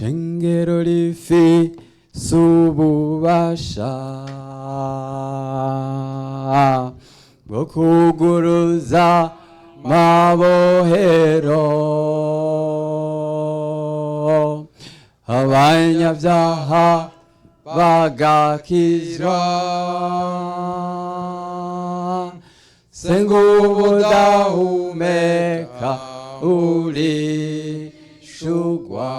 shengero rifise ububasha bwo kuguruza mabohero abanyabyaha bagakizwa senga ubudahumeka urishugwa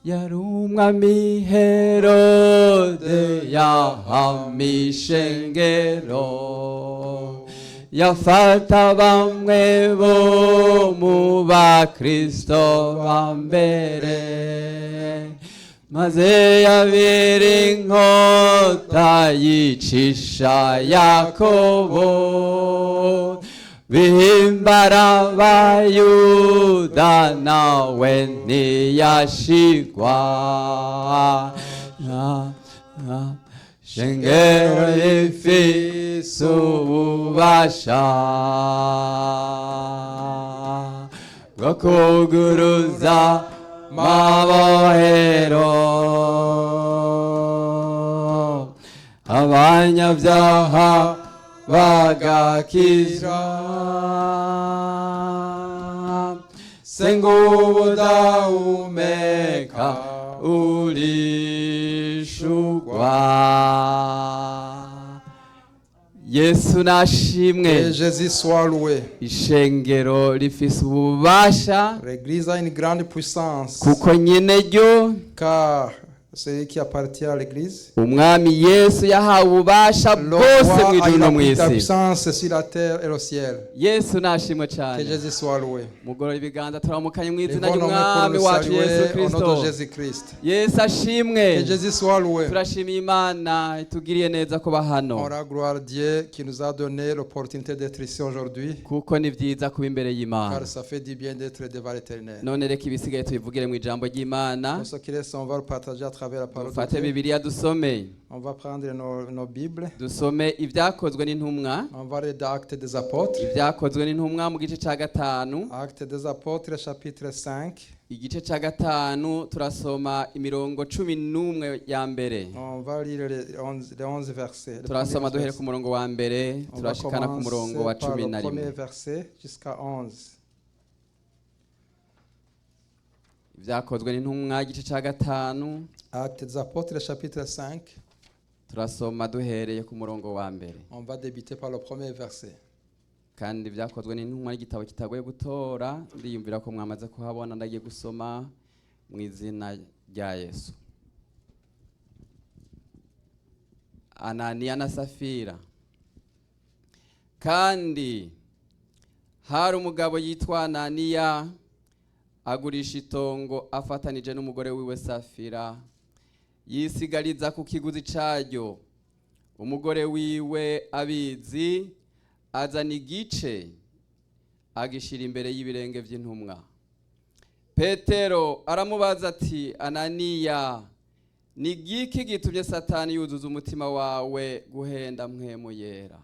yari umwami Herode yahamishe ingero yafata bamwe bo mu bakristo ba mbere maze yabira inkota yicisha Yakobo bihimbara abayuda nawe ntiyashigwa shengero rifise ububasha bwo kuguruza mabohero abanyabyaha bagakizwa senga ubudahumeka urishugwa. Yesu nashimwe. Jésus soit loué. Ishengero rifise ububasha L'église a une grande puissance kuko nyene ryo car celui qui appartient à l'église, umwami Yesu yahawe ububasha le bwose roi a mw'ijuru no une mw'isi. puissance sur la terre et le ciel. Yesu nashimwe Que cyane. Jésus soit loué. Mugorora ibiganza turamukanye mu izina Levons nos mains ry'umwami pour le wacu Yesu saluer au Kristo. nom de Jésus-Christ. Yesu ashimwe. Que Jésus soit loué. Turashimiye Imana itugiriye neza kuba On hano rend gloire à Dieu qui nous a donné l'opportunité d'être ici aujourd'hui, kuko ni vyiza kuba imbere y'Imana. car ça fait du bien d'être devant l'Éternel. None reka ibisigaye tubivugire mu ijambo ry'Imana. Pour ce qui reste, on va le partager à travers la parole de Dufate Dieu. Bibiliya dusome. On va prendre nos Bibles. Dusome ibyakozwe n'intumwa. On va lire Actes des Apôtres. Ibyakozwe n'intumwa mu gice ca gatanu. Actes des Apôtres, chapitre 5. Igice ca gatanu turasoma imirongo 11 ya mbere. On va lire les 11 versets. Turasoma duhere ku murongo wa mbere On va turashikana ku murongo wa commencer par le 11. premier verset jusqu'à 11. Ibyakozwe n'intumwa igice ca gatanu Actes des Apôtres, chapitre 5. turasoma duhereye ku murongo wa mbere. On va débuter par le premier verset. Kandi ibyakozwe n'intumwa y'igitabo kitagoye gutora ndiyumvira ko mwamaze kuhabona ndagiye gusoma mu izina rya Yesu. Ananiya na Safira. Kandi hari umugabo yitwa Ananiya agurisha itongo afatanije n'umugore wiwe Safira yisigariza ku kiguzi caryo. Umugore wiwe abizi azana igice agishira imbere y'ibirenge vy'intumwa. Petero aramubaza ati, Ananiya, ni giki gitumye Satani yuzuza umutima wawe guhenda mpwemu yera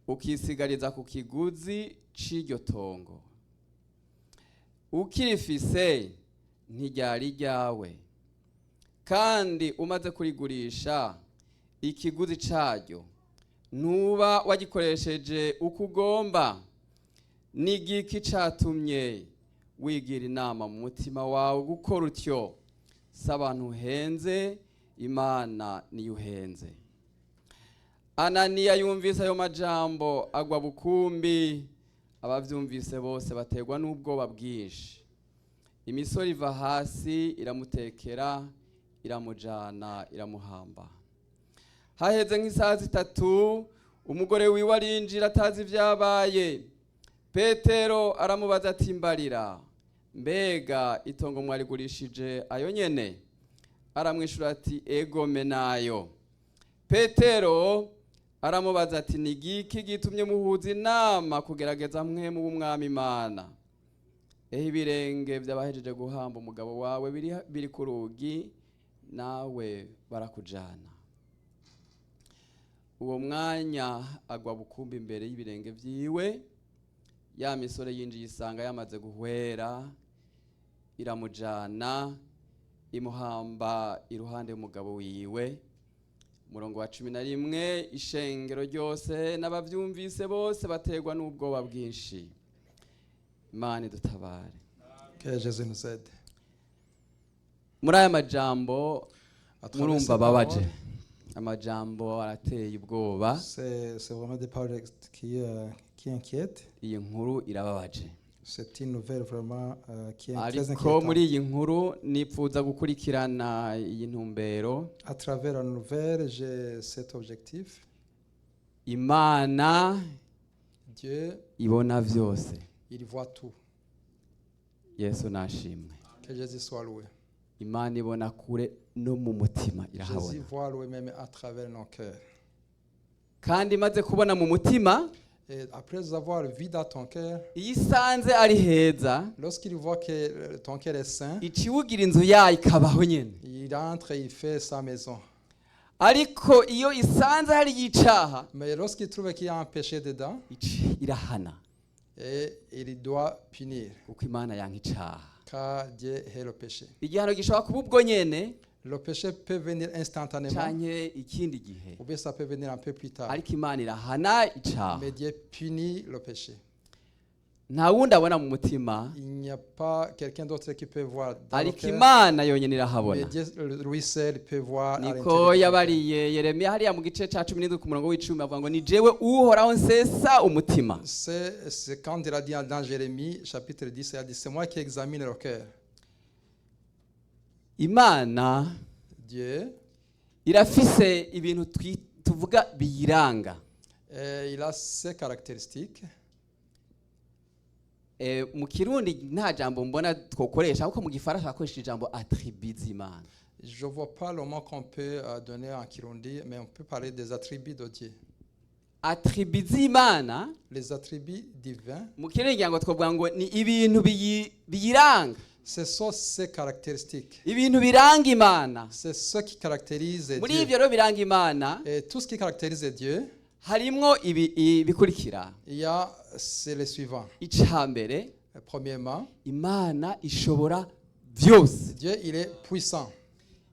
ukisigariza ku kiguzi c'iryo tongo? Ukirifise ntiryari ryawe, kandi umaze kurigurisha ikiguzi caryo ntuba wagikoresheje uko ugomba? Ni igiki catumye wigira inama mu mutima wawe gukora utyo? Si abantu uhenze, Imana niyo uhenze. Ananiya yumvise ayo majambo agwa bukumbi, abavyumvise bose bategwa n'ubwoba bwinshi. Imisoro iva hasi iramutekera, iramujana, iramuhamba. Haheze nk'isaha zitatu umugore wiwe arinjira atazi ivyabaye. Petero aramubaza ati, mbarira, mbega itongo mwarigurishije ayo nyene? Aramwishura ati, egome nayo. Petero aramubaza ati, ni giki gitumye muhuza inama kugerageza mpwemu w'umwami Imana? Ibirenge vy'abahejeje guhamba umugabo wawe biri ku rugi, nawe barakujana. Uwo mwanya agwa bukumbi imbere y'ibirenge vyiwe. Ya misore yinjiye isanga yamaze guhwera, iramujana imuhamba iruhande y'umugabo wiwe. Murongo wa 11, ishengero ryose n'abavyumvise bose bategwa n'ubwoba bwinshi. Imana idutabare. Que Jésus nous aide. Muri aya majambo À travers ces murumva babaje. paroles, Amajambo arateye ubwoba. c'est vraiment des paroles qui inquiètent. Iyi nkuru irababaje. C'est une nouvelle vraiment qui est très Ariko inquiétante. muri iyi nkuru nipfuza gukurikirana iyi ntumbero. À travers la nouvelle, j'ai cet objectif. Imana Dieu, ibona vyose. il voit tout. Yesu nashimwe. Que Jésus soit loué. Imana ibona kure no mu mutima Jésus irahabona. voit loué même à travers nos cœurs. Kandi maze kubona mu mutima, Et après avoir vu dans ton cœur, iyo isanze ari heza, lorsqu'il voit que ton cœur est saint, iciwugira inzu yayo ikabaho nyene. il entre et il fait sa maison. Ariko iyo isanze hari icaha, Mais lorsqu'il trouve qu'il y a un péché dedans, irahana. et il doit punir, Kuko Imana yanka icaha. car Dieu est le péché. Igihano gishobora kuba ubwo nyene, Le péché peut venir instantanément, canke ikindi gihe. ou bien ça peut venir un peu plus tard. Ariko Imana irahana icaha. Mais Dieu punit le péché. Nta wundi abona mu mutima, Il n'y a pas quelqu'un d'autre qui peut voir dans le ariko cœur, Imana yonyene mais irahabona. Dieu, lui seul, peut voir à Niko l'intérieur. yabariye Yeremiya hariya mu gice ca 17 ku murongo w'10 avuga ngo ni jewe uhoraho nsesa umutima. C'est quand il a dit dans Jérémie, chapitre 10, il a dit, c'est moi qui examine le cœur. Imana Dieu, irafise ibintu tuvuga biyiranga. il a ses caractéristiques. Mu Kirundi nta jambo mbona twokoresha kuko mu Gifaransa bakoresha ijambo attribut z'Imana. Je ne vois pas le mot qu'on peut donner en Kirundi, mais on peut parler des attributs de Dieu. Attribut z'Imana Les attributs divins, mu Kirundi ngira ngo twovuga ngo ni ibintu biyiranga. ce sont ses caractéristiques. Ibintu biranga Imana. C'est ce qui caractérise Muri Dieu. ivyo rero biranga Imana Et tout ce qui caractérise Dieu, harimwo bikurikira. il y a, c'est le suivant. Icambere, Premièrement, Imana ishobora vyose. Dieu, il est puissant.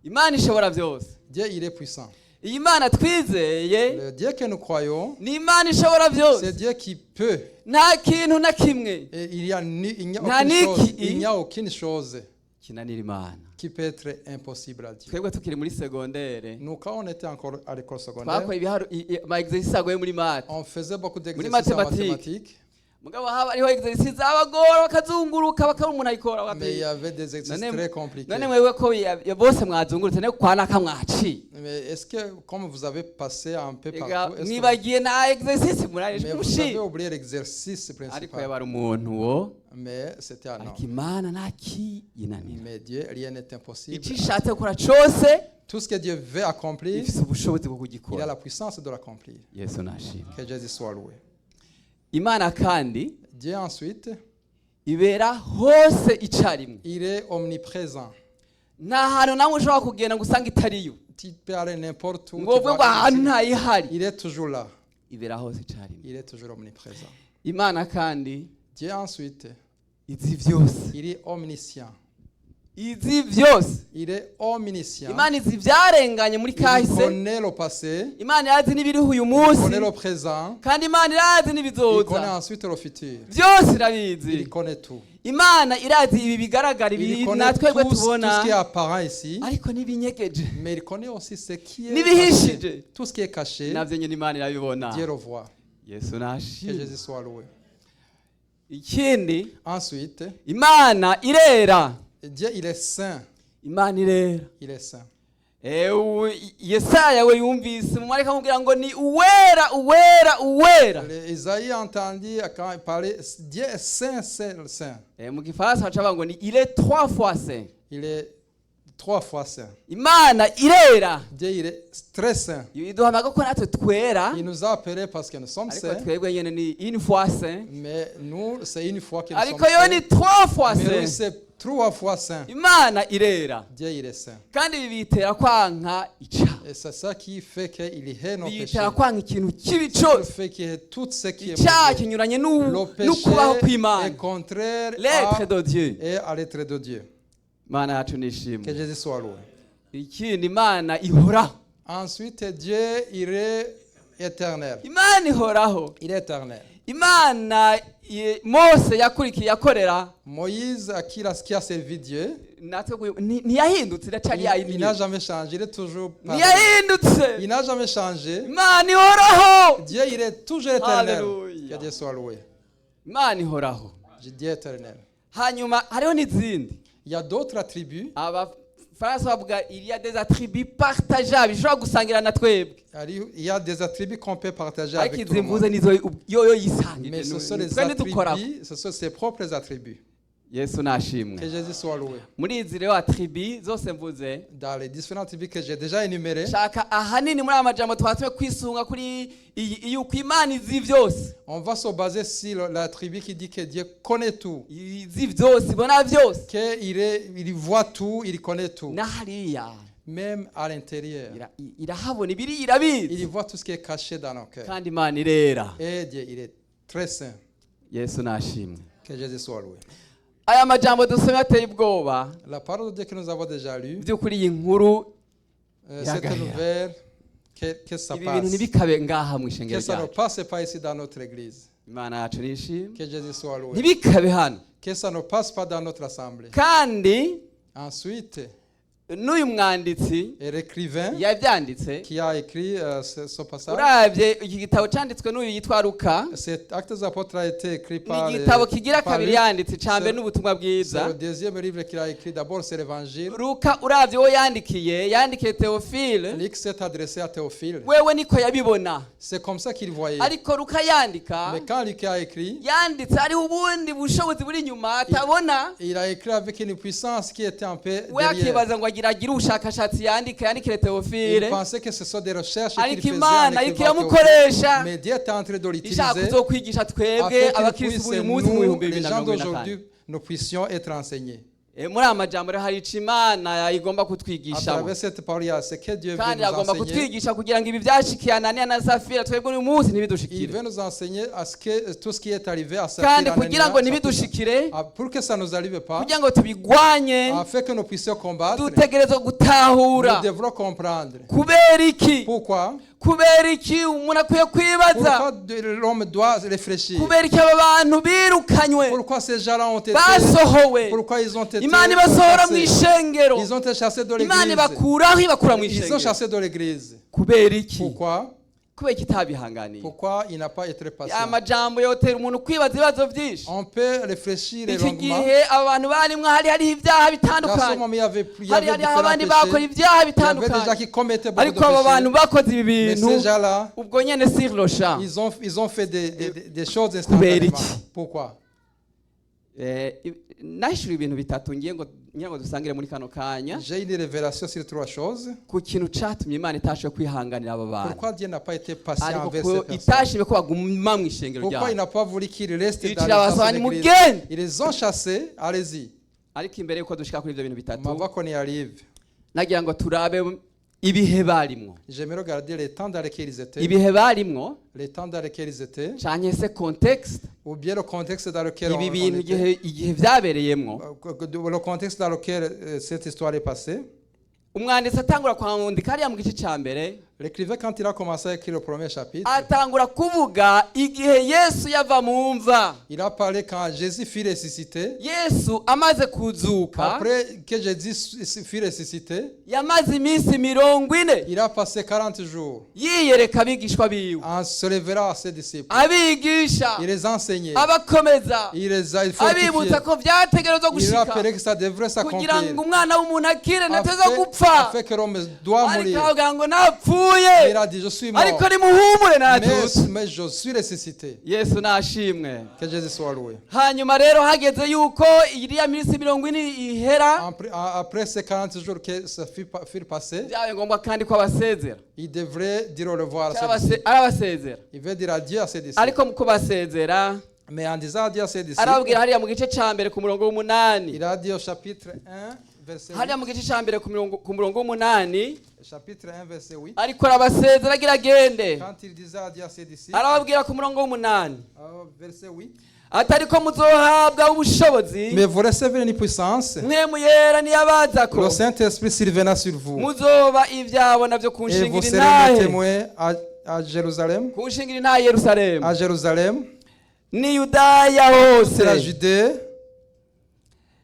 Imana ishobora vyose. Dieu, il est puissant. Iyi Mana twizeye Le Dieu que nous croyons, ni Imana ishobora c'est vyose. Dieu qui peut. Nta kintu na kimwe Et il n'y a, Nta aucune chose, niki- il n'y a aucune chose kinanira Imana. qui peut être impossible à Dieu. Twebwe tukiri muri segondere Nous, quand on était encore à l'école secondaire, twakora ibiharu ma exercice agoye muri math. on faisait beaucoup d'exercices en mathématiques. mathématiques, Mugabo haba ariho exercice zabagora bakazunguruka bakaba umuntu ayikora mais il y bati. avait des exercices très compliqués. None mwewe ko bose mwazungurutse ne kwana kamwaci. Mais est-ce que, comme vous avez passé un peu Ega partout, est-ce que mwibagiye na exercice murari mais vous avez mushi. oublié l'exercice Ariko principal. yabara umuntu wo Mais c'était un ariko homme. Imana naki yinanira. Mais Dieu, rien n'est impossible. Ici ishatse gukora cyose Tout ce que Dieu veut accomplir, ifise ubushobozi bwo il a kugikora. la puissance de l'accomplir. Yesu nashimwe. Que Jésus soit loué. Imana kandi Dieu ensuite, ibera hose icarimwe. il est omniprésent. Nta hantu namwe ushobora kugenda ngo usange itariyo. Tu peux aller n'importe où. Ngo tu uvuge ngo vas ahantu ici. ntayihari. Il est toujours là. Ibera hose icarimwe. Il est toujours omniprésent. Imana kandi Dieu ensuite, izi vyose. il est omniscient. Izi vyose. Il est omniscient. Imana izi vyarenganye muri Il kahise. connaît le passé. Imana irazi n'ibiriho uyu Il munsi. connaît le présent. Kandi Imana irazi Il connaît n'ibizoza. ensuite le futur. Byose irabizi. Il connaît tout. Imana irazi ibi bigaragara Il ibi connaît natwebwe tout ce tubona qui est apparent ici. ariko n'ibinyegeje Mais il connaît aussi ce qui est n'ibihishije caché. Tout ce qui est caché, navyo nyine Imana irabibona. Dieu le voit. Yesu Que nashimwe. Jésus soit loué. Ikindi Ensuite, Imana irera. Dieu, il est saint. Imana irera. Il est saint. Yesaya we yumvise mu mareka amubwira ngo ni uwera uwera uwera. Isaïe a entendu quand il parlait, Dieu est saint, saint, saint. Mu Gifaransa baca bavuga ngo ni il est 3 fois saint. Il est 3 fois saint. Imana irera. Dieu, il est très saint. Iduhamaga ko natwe twera Il nous a appelés parce que nous sommes ariko saints. twebwe nyene ni une fois saint. Mais nous, c'est une fois que nous sommes Ariko yo ni saints. 3 fois Mais lui, saint. c'est 3 fois saint. Imana irera. Dieu, il est saint. Kandi ibi bitera kwanka icaha. Et c'est ça qui fait qu'il hait nos péchés. Bitera kwanga ikintu kibi Le cyose. fait qu'il y ait tout ce qui est Icyaha mauvais. kinyuranye Le n'ukubaho péché kw'Imana. est contraire L'être de Dieu. à l'être de Dieu. Imana yacu Que nishimwe. Jésus soit loué. Ikindi Imana ihoraho. Ensuite, Dieu, il est éternel. Imana ihoraho. Il est éternel. Imana Mose yakurikiye akorera Moïse, qui a servi Dieu, natwe ntiyahindutse iracari il yayindi. n'a jamais changé. Il est toujours pareil. Ntiyahindutse. Il n'a jamais changé. Imana ihoraho. Dieu, il est toujours éternel. Alléluia. Que Dieu soit loué. Imana ihoraho. Dieu éternel. Hanyuma hariho n'izindi. Il y a d'autres attributs. Abafaransa bavuga il y a des attributs partageables bishobora gusangira na twebwe. Il y a des attributs qu'on peut partager Ariko avec tout le izi mvuze monde. nizo yoyo yisangije. Mais ce sont les Twe ntidukorako. attributs, ce sont ses propres attributs. Yesu nashimwe. Que Jésus soit loué. Muri izi rero attributs zose mvuze Dans les différents attributs que j'ai déjà énumérés, shaka ahanini muri aya majambo twatume kwisunga kuri yuko Imana izi vyose. on va se baser sur l'attribut qui dit que Dieu connaît tout. Izi vyose ibona vyose. Il voit tout, il connaît tout. Na hariya Même à l'intérieur. irahabona ibiri irabizi. Il voit tout ce qui est caché dans nos cœurs. Kandi Imana irera. Et Dieu, il est très saint. Yesu nashimwe. Que Jésus soit loué. Aya majambo dusomye ateye ubwoba. La parole de Dieu que nous avons déjà lue, Byukuri iyi nkuru cette nouvelle, que ça ibi bintu passe. ntibikabe ngaha mu ishengero Que ça ne ryacu. passe pas ici dans notre église. Imana yacu nishimwe. Que Jésus soit loué. Ntibikabe hano. Que ça ne passe pas dans notre assemblée. Kandi Ensuite, n'uyu mwanditsi et l'écrivain yabyanditse qui a écrit ce passage, uravye iki gitabo canditswe n'uyu yitwa Luka. cet acte des apôtres a été écrit Ni par igitabo kigira par kabiri Luc. yanditse cambe n'ubutumwa C'est bwiza. le deuxième livre qu'il a écrit. D'abord, c'est l'évangile. Luka uravye wo yandikiye Theophile. Luc s'est adressé à Théophile. Wewe niko yabibona. C'est comme ça qu'il voyait. Ariko Luka yandika Mais quand Luc a écrit, yanditse hariho ubundi bushobozi buri inyuma atabona. il a écrit avec une puissance qui était un peu We derrière. akibaza ngo agire ubushakashatsi yandikire Il Theophile. pensait que ce sont des recherches qu'il Ariko faisait en Imana ariko écrivant iramukoresha. Théophile. Mais Dieu était en train de ishaka l'utiliser kuzokwigisha twebwe afin qu'il abakristo puisse, b'uyu munsi mu nous, bihumbi les bibiri na gens mirongo ine na kane. d'aujourd'hui, nous puissions être enseignés. Muri aya majambo rero hari ico Imana igomba À kutwigishamo, travers cette parole, il y a ce que Dieu veut kandi nous agomba enseigner. kutwigisha kugira ngo ibi byashikiye Ananiya na Safira twebwe uyu munsi Il ntibidushikire, veut nous enseigner à ce que tout ce qui est arrivé à kandi Saphir, kugira ngo Anania, ntibidushikire, pour que ça ne nous arrive pas, kugira ngo tubigwanye, afin que nous puissions combattre, dutegerezwa gutahura nous devrons comprendre. kubera iki, Pourquoi? kubera iki umuntu akwiye kwibaza, Pourquoi l'homme doit réfléchir? kubera iki aba bantu birukanywe Pourquoi ces gens-là ont été... basohowe, Pourquoi ils ont été... Imana ibasohora mu chassés? ishengero, Ils ont été chassés de Imana l'église. ibakuraho ibakura mu Ils sont ishengero, chassés de l'église. kubera iki, Pourquoi? kubera iki itabihanganiye. Pourquoi il n'a pas été Ya patient? majambo yotera umuntu kwibaza ibibazo byinshi. On peut réfléchir Iki longuement. gihe abantu barimwo hariho ibyaha Dans ce bitandukanye, moment, il y avait hariho différents abandi péchés. bakora ibyaha Il y avait des gens bitandukanye, qui commettaient beaucoup de ariko abo bantu péchés. bakoze ibi Mais bintu ces gens-là, ubwo nyene sur le champ. ils ont fait des choses Kubera instantanément. iki? Pourquoi? Nahishura ibintu bitatu ngiye ngo dusangire muri kano kanya J'ai une révélation sur trois choses. ku kintu catumye Imana itashoboye kwihanganira abo bantu, Pourquoi Dieu n'a pas été patient ariko envers ko ces personnes? itashimye ko baguma mu ishengero Pourquoi il ryabo. n'a pas voulu qu'ils restent dans Icira abasaba l'église? nimugende. Ils les ont chassés. Allez-y. Ariko imbere yuko dushika kuri ivyo bintu bitatu, Mais avant qu'on y arrive, nagira ngo turabe ibihe barimwo, j'aimerais regarder les temps dans lesquels ils étaient. ibihe barimwo Les temps dans lesquels ils étaient. canke se context, Ou bien le contexte dans lequel on ibi bintu était. igihe vyabereyemwo. Le contexte dans lequel cette histoire est passée. Umwanditsi atangura kwandika hariya mu gice ca mbere, L'écrivain, quand il a commencé à écrire le premier chapitre, atangura kuvuga igihe Yesu yava mu mva. il a parlé quand Jésus fut ressuscité. Yesu amaze kuzuka, Après que Jésus fut ressuscité, yamaze iminsi 40, il a passé 40 jours yiyereka abigishwa biwe, en se révélant à ses disciples. abigisha, Il les enseignait. abakomeza, Il les a abibutsa fortifiés. ko vyategerezwa Il gushika rappelait que ça devrait kugira s'accomplir. ngo umwana w'umuntu akire nateza gupfa. Afin que l'homme doit Ariko mourir. avuga ngo napfuye, Il a dit, je suis mort. ariko nimuhumure natutse. Mais je suis ressuscité. Yesu nashimwe. Que Jésus soit loué. Hanyuma rero hageze yuko iriya minsi 40 ihera, Après ces 40 jours que ça fut passé, byabaye ngombwa kandi ko abasezera, il devrait dire au revoir à ses disciples. arabasezera. Il veut dire adieu à ses disciples. Ariko mu kubasezera Mais en disant adieu à ses disciples, arababwira hariya mu gice ca mbere ku murongo w'umunani, il a dit au chapitre 1, verset 8. hariya mu gice ca mbere ku murongo w'umunani, Chapitre 1, verset 8. ariko arabasezera agira agende, Quand il disait adieu à ses disciples, arababwira ku murongo w'umunani, verset 8, atari ko muzohabwa ubushobozi mais vous recevez une puissance. mwemu yera niyabazako Le Saint-Esprit surviendra sur vous. muzoba ivyabo navyo Et vous kunshingira serez mes intahe témoins à Jérusalem, kunshingira intahe Yerusalemu à Jérusalem, ni Yudaya c'est la hose Judée,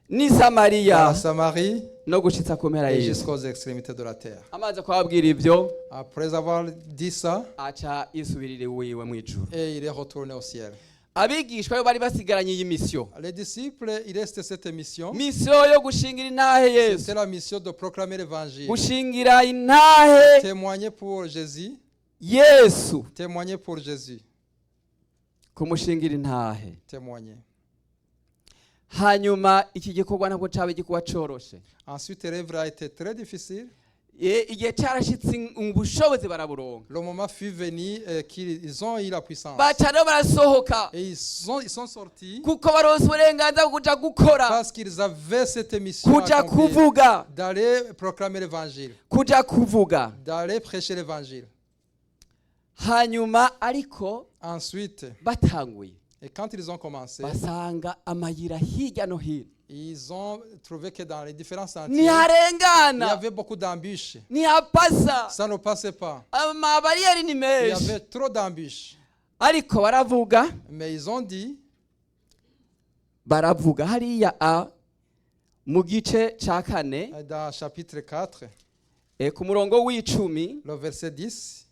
ni à la Samariya Samarie no gushitsa ku mpera et y'isi. jusqu'aux extrémités de la terre. Amaze kubabwira ivyo Après avoir dit ça, aca yisubirira iwiwe mw'ijuru. et il est retourné au ciel. Abigishwa bo bari basigaranye iyi misiyo Les disciples, il reste cette mission. misiyo yo gushingira intahe Yesu C'est la mission de proclamer l'évangile. gushingira intahe Témoigner pour Jésus. Yesu Témoigner pour Jésus. kumushingira intahe. Témoigner. Hanyuma iki gikorwa ntabwo caba igikorwa coroshe. Ensuite, l'œuvre a été très difficile. Igihe carashitse ubushobozi baraburonka Le moment fut venu qu'ils ont eu la puissance. baca rero barasohoka Et ils sont sortis kuko baronse uburenganzira bwo kuja gukora parce qu'ils avaient cette mission kuja accomplie, kuvuga d'aller proclamer l'évangile, kuja kuvuga. d'aller prêcher l'évangile. Hanyuma ariko Ensuite, batanguye et quand ils ont commencé, basanga amayira hirya no hino ils ont trouvé que dans les différents sentiers, il y ntiharengana avait beaucoup d'embûches. ntihapasa Ça ne passait pas. amabariyeri ni Il y menshi avait trop d'embûches. ariko baravuga Mais ils ont dit, baravuga hariya mu gice ca kane dans chapitre 4, ku murongo w'icumi le verset 10,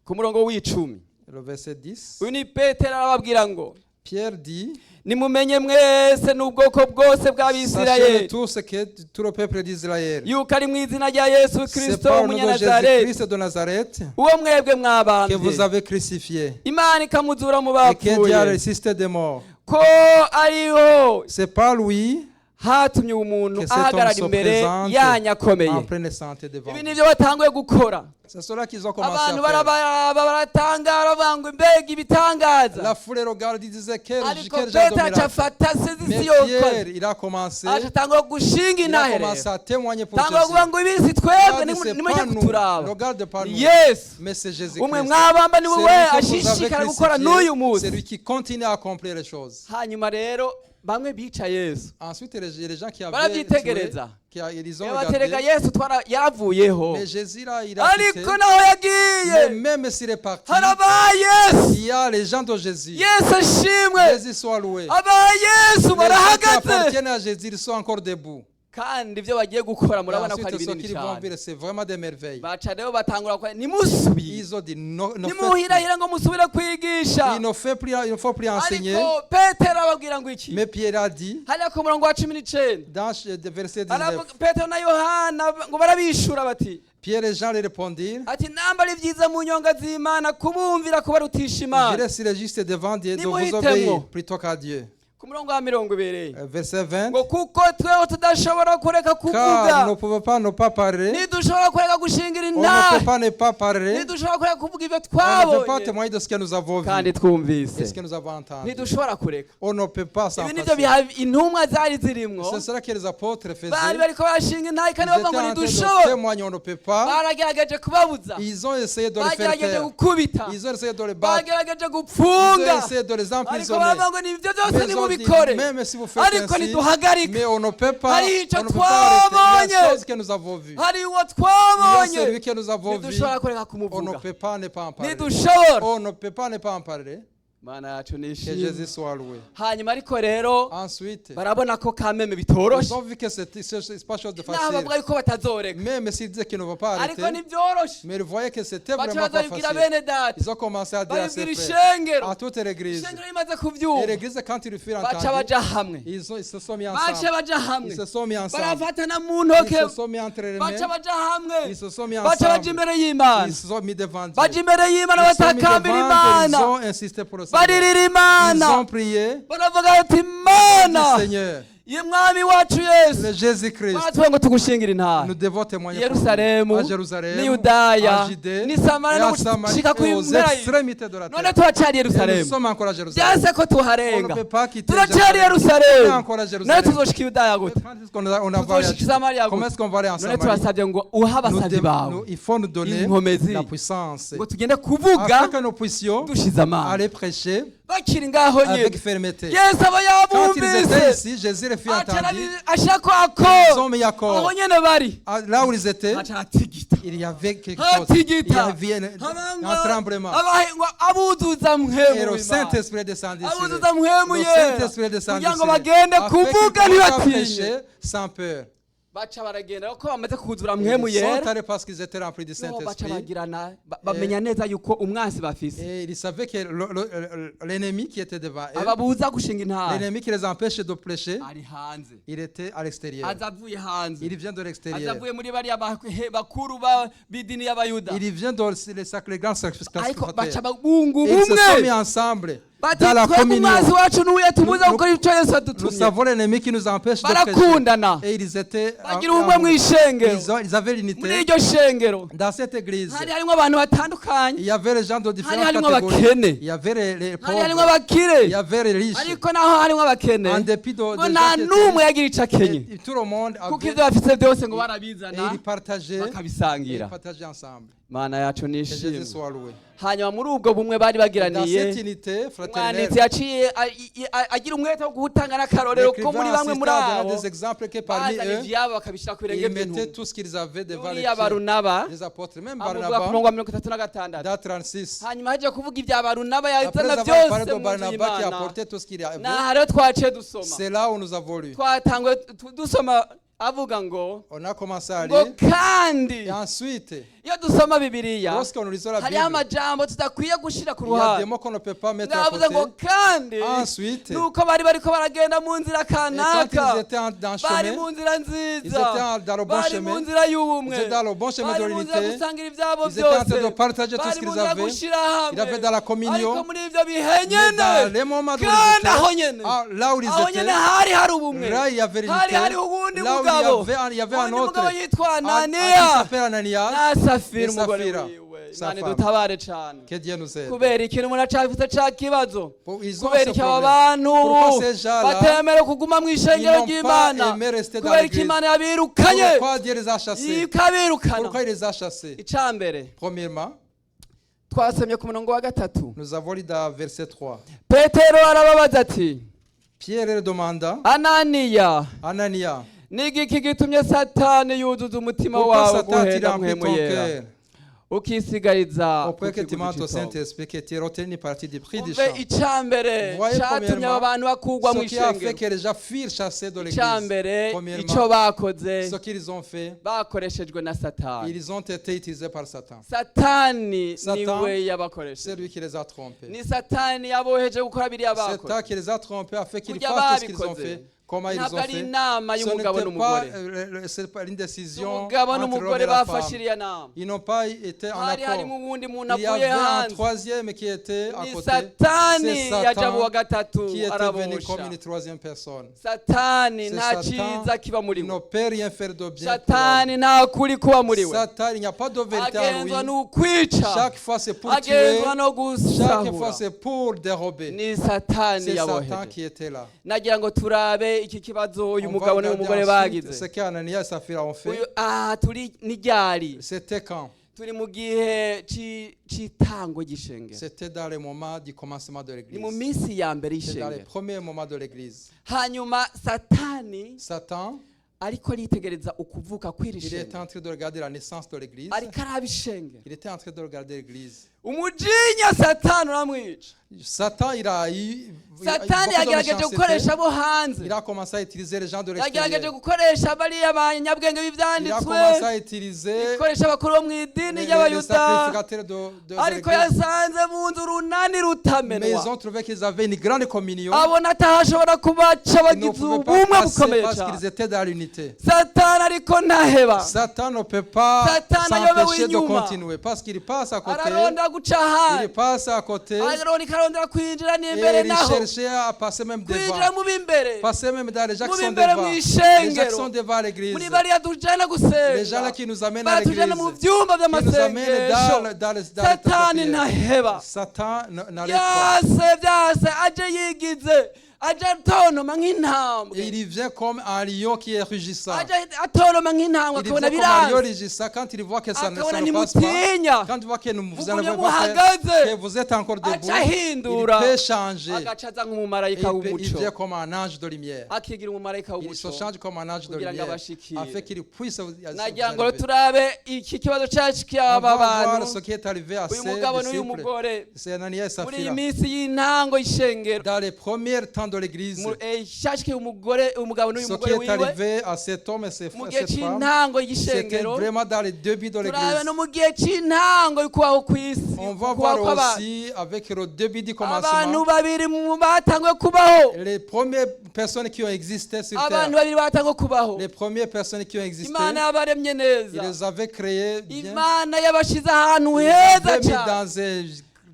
ku murongo w'icumi le verset 10, uyu ni Petero arababwira ngo Pierre dit, nimumenye mwese n'ubwoko bwose sachez bw'abisirayeli tous que tout le peuple d'Israël, yuko ari mu izina rya Yesu c'est Kristo par le nom de w'umunyanazareti Jésus-Christ de Nazareth uwo mwebwe que vous mwabambye avez crucifié Imana ikamuzura mu et que Dieu a bapfuye ressuscité des morts. ko ariho C'est par lui hatumye umuntu que cet homme ahagarara se imbere présente yanyu akomeye. en pleine santé devant Ibi vous. nivyo batanguye gukora. C'est cela qu'ils ont commencé Abantu à faire. baratangara bavuga ngo mbega ibitangaza La foule regarde, ils disaient quel ariko genre de Petero miracle. acafata asize Mais isi yokoze Pierre, il a commencé, acatangura gushinga il a intahe commencé rero à témoigner pour tangura kuvuga Jésus. ngo ibi si twebwe Regardez, c'est nimujye pas nous. kuturaba Regarde pas nous. Yesu Mais c'est umwe Jésus-Christ. mwabamba ni C'est wewe lui que vous avez ashishikara gukora n'uyu crucifié. munsi C'est lui qui continue à accomplir les choses. hanyuma rero bamwe bica Yesu Ensuite, les gens qui avaient barabyitegereza ils ont baterega regardé. Yesu yaravuyeho Mais Jésus là, il a quitté. ariko naho Mais yagiye même s'il est parti, haraba Yesu il y a les gens de Jésus. Yesu ashimwe Jésus soit loué. aba Yesu Les gens qui barahagaze appartiennent à Jésus, ils sont encore debout. kandi ibyo bagiye gukora Et murabona ko ari ensuite, ce binini qu'ils vont cyane vivre, c'est vraiment des merveilles. baca rero batangura kwa nimusubiye Ils ont dit, ne nimuhirahira ngo musubire kwigisha il ne faut plus enseigner. ariko Petero ababwira ngo iki Mais Pierre a dit, hariya ku murongo wa 19 dans le verset 19, Petero na Yohana ngo barabishura bati Pierre et Jean lui répondirent, ati namba ari byiza mu nyonga z'Imana kubumvira kubarutisha Imana j'irai sur le juste devant Dieu, de vous Nimuhitemo. obéir plutôt qu'à Dieu. ku murongo wa 20 Verset 20, ngo kuko tweho tudashobora kureka car kuvuga nous ne pouvons pas ne pas parler, ntidushobora kureka gushingira on ne peut intahe pas ne pas parler, ntidushobora kureka kuvuga ibyo on ne peut pas twabonye témoigner de ce que nous avons vu, kandi de twumvise ce que nous avons entendu. ntidushobora kureka On ne peut pas s'en ibi nibyo passer. intumwa zari zirimwo C'est cela que les apôtres bari faisaient. bariko barashinga intahe Ils kandi étaient bavuga en ngo train de ntidushobora témoigner, on ne peut pas. baragerageje kubabuza Ils ont essayé de les faire bagerageje taire. gukubita Ils ont essayé de les battre. bagerageje Ils ont gupfunga essayé de les ariko emprisonner. baravuga ngo nibyo byose Mais ils ont dit, nimubikore même si vous faites ariko ainsi, ntiduhagarika mais on ne peut pas, Hari icyo on ne peut pas arrêter. Il y a twabonye. des choses que nous avons vues. hari uwo Il y a twabonye celui que nous avons vu. ntidushobora kureka On ne kumuvuga peut pas ne pas en parler. ntidushobora On ne peut pas ne pas en parler. mana yacu Que nishimwe Jésus soit loué. hanyuma ariko rero Ensuite, barabona ko kameme ils bitoroshe ont vu que c'est pas chose de naho facile. bavuga yuko batazoreka Même s'ils disaient qu'ils ne vont pas ariko arrêter, ntibyoroshe mais ils voyaient que c'était baca vraiment pas bazabibwira facile. bene data Ils ont commencé à dire à ses babibwira frères, ishengero à toute l'église. ishengero rimaze Et kubyumva l'église, quand ils furent baca entendus, baja hamwe ils se sont mis baca ensemble. baja hamwe Ils se sont mis ensemble. barafatana mu Ils ntoke se sont mis entre les baca mains. baja hamwe Ils se sont mis baca baja ensemble. imbere y'Imana Ils se sont mis devant Dieu. baja imbere y'Imana Ils se sont mis batakambira devant Dieu. Ils Imana ont insisté pour le Seigneur. baririra Ils Imana ont prié. baravuga bati Ils ont dit, Imana Seigneur, ye mwami wacu yesu le Jésus-Christ. batubwiye ngo tugushingira intara Nous devons témoigner pour lui. yerusalemu À Jérusalem, ni yudaya à Judée, ni et samariya à no Samarie, gushika ku et aux mpera extrémités de la none terre. turacari Et nous yerusalemu sommes encore à Jérusalem. byase ko On ne tuharenga peut pas quitter turacari Jérusalem. On est yerusalemu encore à none Jérusalem. tuzoshika yudaya Mais gute quand est-ce qu'on va aller à tuzoshika samariya Comment gute est-ce qu'on va aller en none Samarie? turasabye ngo uhe abasavyi bawe Il faut nous donner inkomezi la puissance ngo tugende kuvuga afin que nous puissions dushize amanga aller prêcher bakiri ngaho avec nyene fermeté. yesu aba Quand ils étaient yabumvise ici, Jésus les fit entendre. ashako Ils ako ont mis accord. aho nyene bari Là où ils étaient, aca aratigita il y avait quelque chose. Il y aratigita avait un tremblement. abahengwa abuzuza Et mpemu le w'Imana. Saint-Esprit descendit sur eux. abuzuza mpemu Le yera Saint-Esprit descendit kugira sur ngo eux. bagende Afin qu'ils kuvuga puissent ntibatinye prêcher sans peur. baca baragenda kuko bamaze kuzura mpemu Ils sont yera allés parce qu'ils étaient remplis du niho baca Saint-Esprit. bagirana bamenya neza yuko umwansi bafise Et ils savaient que l'ennemi qui était devant eux, ababuza gushinga intara l'ennemi qui les empêchait de prêcher, ari hanze il était à l'extérieur. aza avuye hanze Il vient de aza l'extérieur. avuye muri bariya bakuru b'idini y'abayuda Il vient dans les grands ariko baca sacrificateurs. bunga Et ils se sont mis ubumwe ensemble bati dans la twebwe communion. umwansi wacu n'uye tubuza gukora icyo yesu Nous adutumye savons l'ennemi qui nous empêche de prêcher. barakundana Et ils étaient bagira ubumwe mu ishengero ils avaient muri l'unité iryo shengero dans cette église. hari harimo abantu batandukanye Il y avait les gens de différentes harimo catégories. abakene Il y avait les hari harimo pauvres. abakire Il y avait les riches. ariko naho harimo abakene En dépit de ngo des nta gens qui n'umwe étaient yagira ico akenye riches, et tout le monde kuko avait ivyo bafise byose ngo et barabizana ils partageaient bakabisangira ensemble. mana yacu Que nishimwe Jésus soit loué. hanyuma muri ubwo bumwe bari Dans bagiraniye cette unité fraternelle, umwanditsi yaciye agira umwete wo gutanga n'akarorero ko muri l'écrivain bamwe muri assista à abo donner des exemples que parmi bazana eux, ivyabo bakabishira ku birenge ils mettaient by'intumwa tout ce qu'ils avaient devant les uriya pieds barunaba des apôtres. Même amuvuga ku Barnabas, murongo wa 36 dans 36. hanyuma haje kuvuga ibya barunaba Après yazana avoir parlé byose de mu nzu Barnabas qui y'Imana apportait tout ce qu'il y avait, naha rero twaciye dusoma c'est là où nous avons lu. twatangwe dusoma avuga ngo On a commencé à ngo lire. kandi Et ensuite, iyo dusoma bibiliya lorsqu'on lisait la hariho Bible, amajambo tudakwiye gushira ku il y a des ruhande mots qu'on ne peut pas mettre à ndavuze ngo côté. kandi Ensuite, nuko bari bariko baragenda mu nzira et quand kanaka ils étaient dans le bari chemin, mu nzira ils étaient nziza dans le bon bari mu chemin, nzira ils y'ubumwe étaient dans le bon chemin de bari mu nzira l'unité, gusangira ibyabo ils étaient en train byose de partager tout ce bari mu qu'ils nzira avaient. gushira Ils avaient dans la hamwe communion. ariko muri ivyo bihe Mais nyene dans les moments où ils kandi aho étaient, nyene là où ils aho nyene étaient, hari hari ubumwe là il y avait hari l'unité. hariho uwundi Là où mugabo il y avait un uwundi autre, mugabo yitwa qui ananiya s'appelle Ananias, na safira et umugore Safira, wiwe sa imana femme. idutabare cane que Dieu nous aide. kubera ikintu umuntu acafise ca kibazo Ils ont kubera ce iki aba problème. bantu Pourquoi ces gens-là, batemere kuguma mu ishengero ils n'ont ry'imana pas aimé rester dans kubera iki l'église? imana yabirukanye Pourquoi Dieu les a chassés? ikabirukana Pourquoi il les a chassés? icambere Premièrement, twasomye ku murongo wa gatatu nous avons lu dans verset 3. petero arababaza ati Pierre leur demanda, ananiya Anania, ni igiki gitumye satani yuzuza umutima pourquoi wawe Satan t'a guhenda rempli mpwemu ton yera cœur ukisigariza au point que ku tu mens kiguzi au c'itobo. Saint-Esprit que tu es retenu partie du prix du umve champ? icambere Voyez catumye premièrement, aba bantu bakugwa mu Ce qui a fait ishengero que les gens firent chasser de l'église. icambere ico Premièrement, bakoze ce qu'ils ont fait, bakoreshejwe na satani ils ont été utilisés par Satan. satani Satan, niwe yabakoresheje C'est lui qui les a trompés. ni satani yaboheje gukora biriya C'est bakoze Satan qui les a trompés afin qu'ils Kurya fassent ce qu'ils ont babikoze. fait. Comment ils ntabwo ont ari fait? inama Ce y'umugabo n'était pas, n'umugore c'est pas une décision umugabo entre l'homme n'umugore et la bafashe femme. iriya nama Ils n'ont pas été en hari harimo accord. uwundi muntu Il y avuye avait un hanze troisième qui était à ni côté. satani C'est yaja mu wa Satan gatatu qui était venu comme arabosha une troisième personne. satani C'est nta Satan ciza kiba muri Il we ne peut rien faire de bien. pour satani nta kuri kuba muri l'homme. we Satan, il n'y a pas de vérité en lui. agenzwa n'ukwica Chaque fois c'est pour tuer. agenzwa no Chaque fois gusahura c'est pour dérober. ni satani C'est Satan yaboheje qui était là. nagira ngo turabe iki kibazo uyu On mugabo va n'uyu regarder mugore ensuite bagize ce qu'Ananias et Saphira ont uyu fait. turi n'iryari C'était quand? turi mu gihe cy'itango ry'ishengero C'était dans les moments du commencement de ni l'église. mu minsi ya mbere C'est dans les y'ishengero premiers moments de l'église. hanyuma satani Satan, ariko aritegereza ukuvuka kw'iri il était shengero en train de regarder la naissance de l'église. ariko araba ishengero Il était en train de regarder l'église. umujinya satani uramwica Satan, il a eu satani beaucoup de yagerageje méchanceté. gukoresha abo hanze Il a commencé à utiliser les gens de yagerageje l'extérieur. gukoresha bariya banyabwenge Il a b'ibyanditswe commencé à utiliser gukoresha abakuru bo mu idini les ry'abayuda sacrificateurs de ariko l'église. yasanze mu nzu urunani Mais ils rutamenwa ont trouvé qu'ils avaient une grande communion. abona atahashobora kubaca Ils ne bagize pouvaient ubumwe pas passer bukomeye parce cyane qu'ils étaient dans l'unité. satani satani ariko ntaheba Satan ne peut pas Satan ayobewe s'empêcher de inyuma. continuer parce qu'il passe à côté. araronda guca Il ahandi passe à côté arondera kwinjira et n'imbere il naho cherchait à passer même kwinjira devant. mu b'imbere Passer même dans les gens qui sont Mubimbere devant. Les mw'ishengero. gens qui sont devant l'église. muri bariya tujana Les gens là gusenga qui nous amènent à l'église. batujana mu vyumba Qui nous amènent vy'amasengesho dans les satani ntaheba Satan n'arrête pas. byase aje yigize aje atonoma nk'intambwe Et il vient comme un lion qui est rugissant. aje atonoma nk'intambwe Il akabona vient comme un lion biranze rugissant quand il voit que ça ne akabona passe pas. ntimutinya Quand il voit que vous Mugumye n'avez pas muhagaze. fait, que vous êtes encore debout, aca il ahindura peut changer. agaca aza Et nk'umumarayika il w'umuco vient comme un ange de lumière. akigira umumarayika Il se w'umuco change comme un ange de kugira ngo lumière abashikire. afin qu'il puisse vous nagira ngo élever. turabe iki kibazo cyacu On cy'aba va voir bantu ce qui est arrivé à uyu ces mugabo n'uyu disciples. mugore C'est Ananias et muri iyi Saphira. minsi y'intango y'ishengero Dans les premiers temps de l'église, cyashikiye umugabo n'uyu ce qui mugore est wiwe arrivé à cet homme et mu gihe cette femme, cy'intango c'était y'ishengero vraiment dans les débuts de turabe l'église. no mu gihe cy'intango y'ukubaho ku isi On va ukubaho voir kw'abantu. aussi avec le début du abantu commencement, babiri mu batanguye kubaho les premières personnes qui ont existé sur abantu terre, babiri batanguye kubaho les premières personnes qui ont existé, imana yabaremye il neza les avait créées bien. imana yabashize ahantu Il les heza avait mis cyane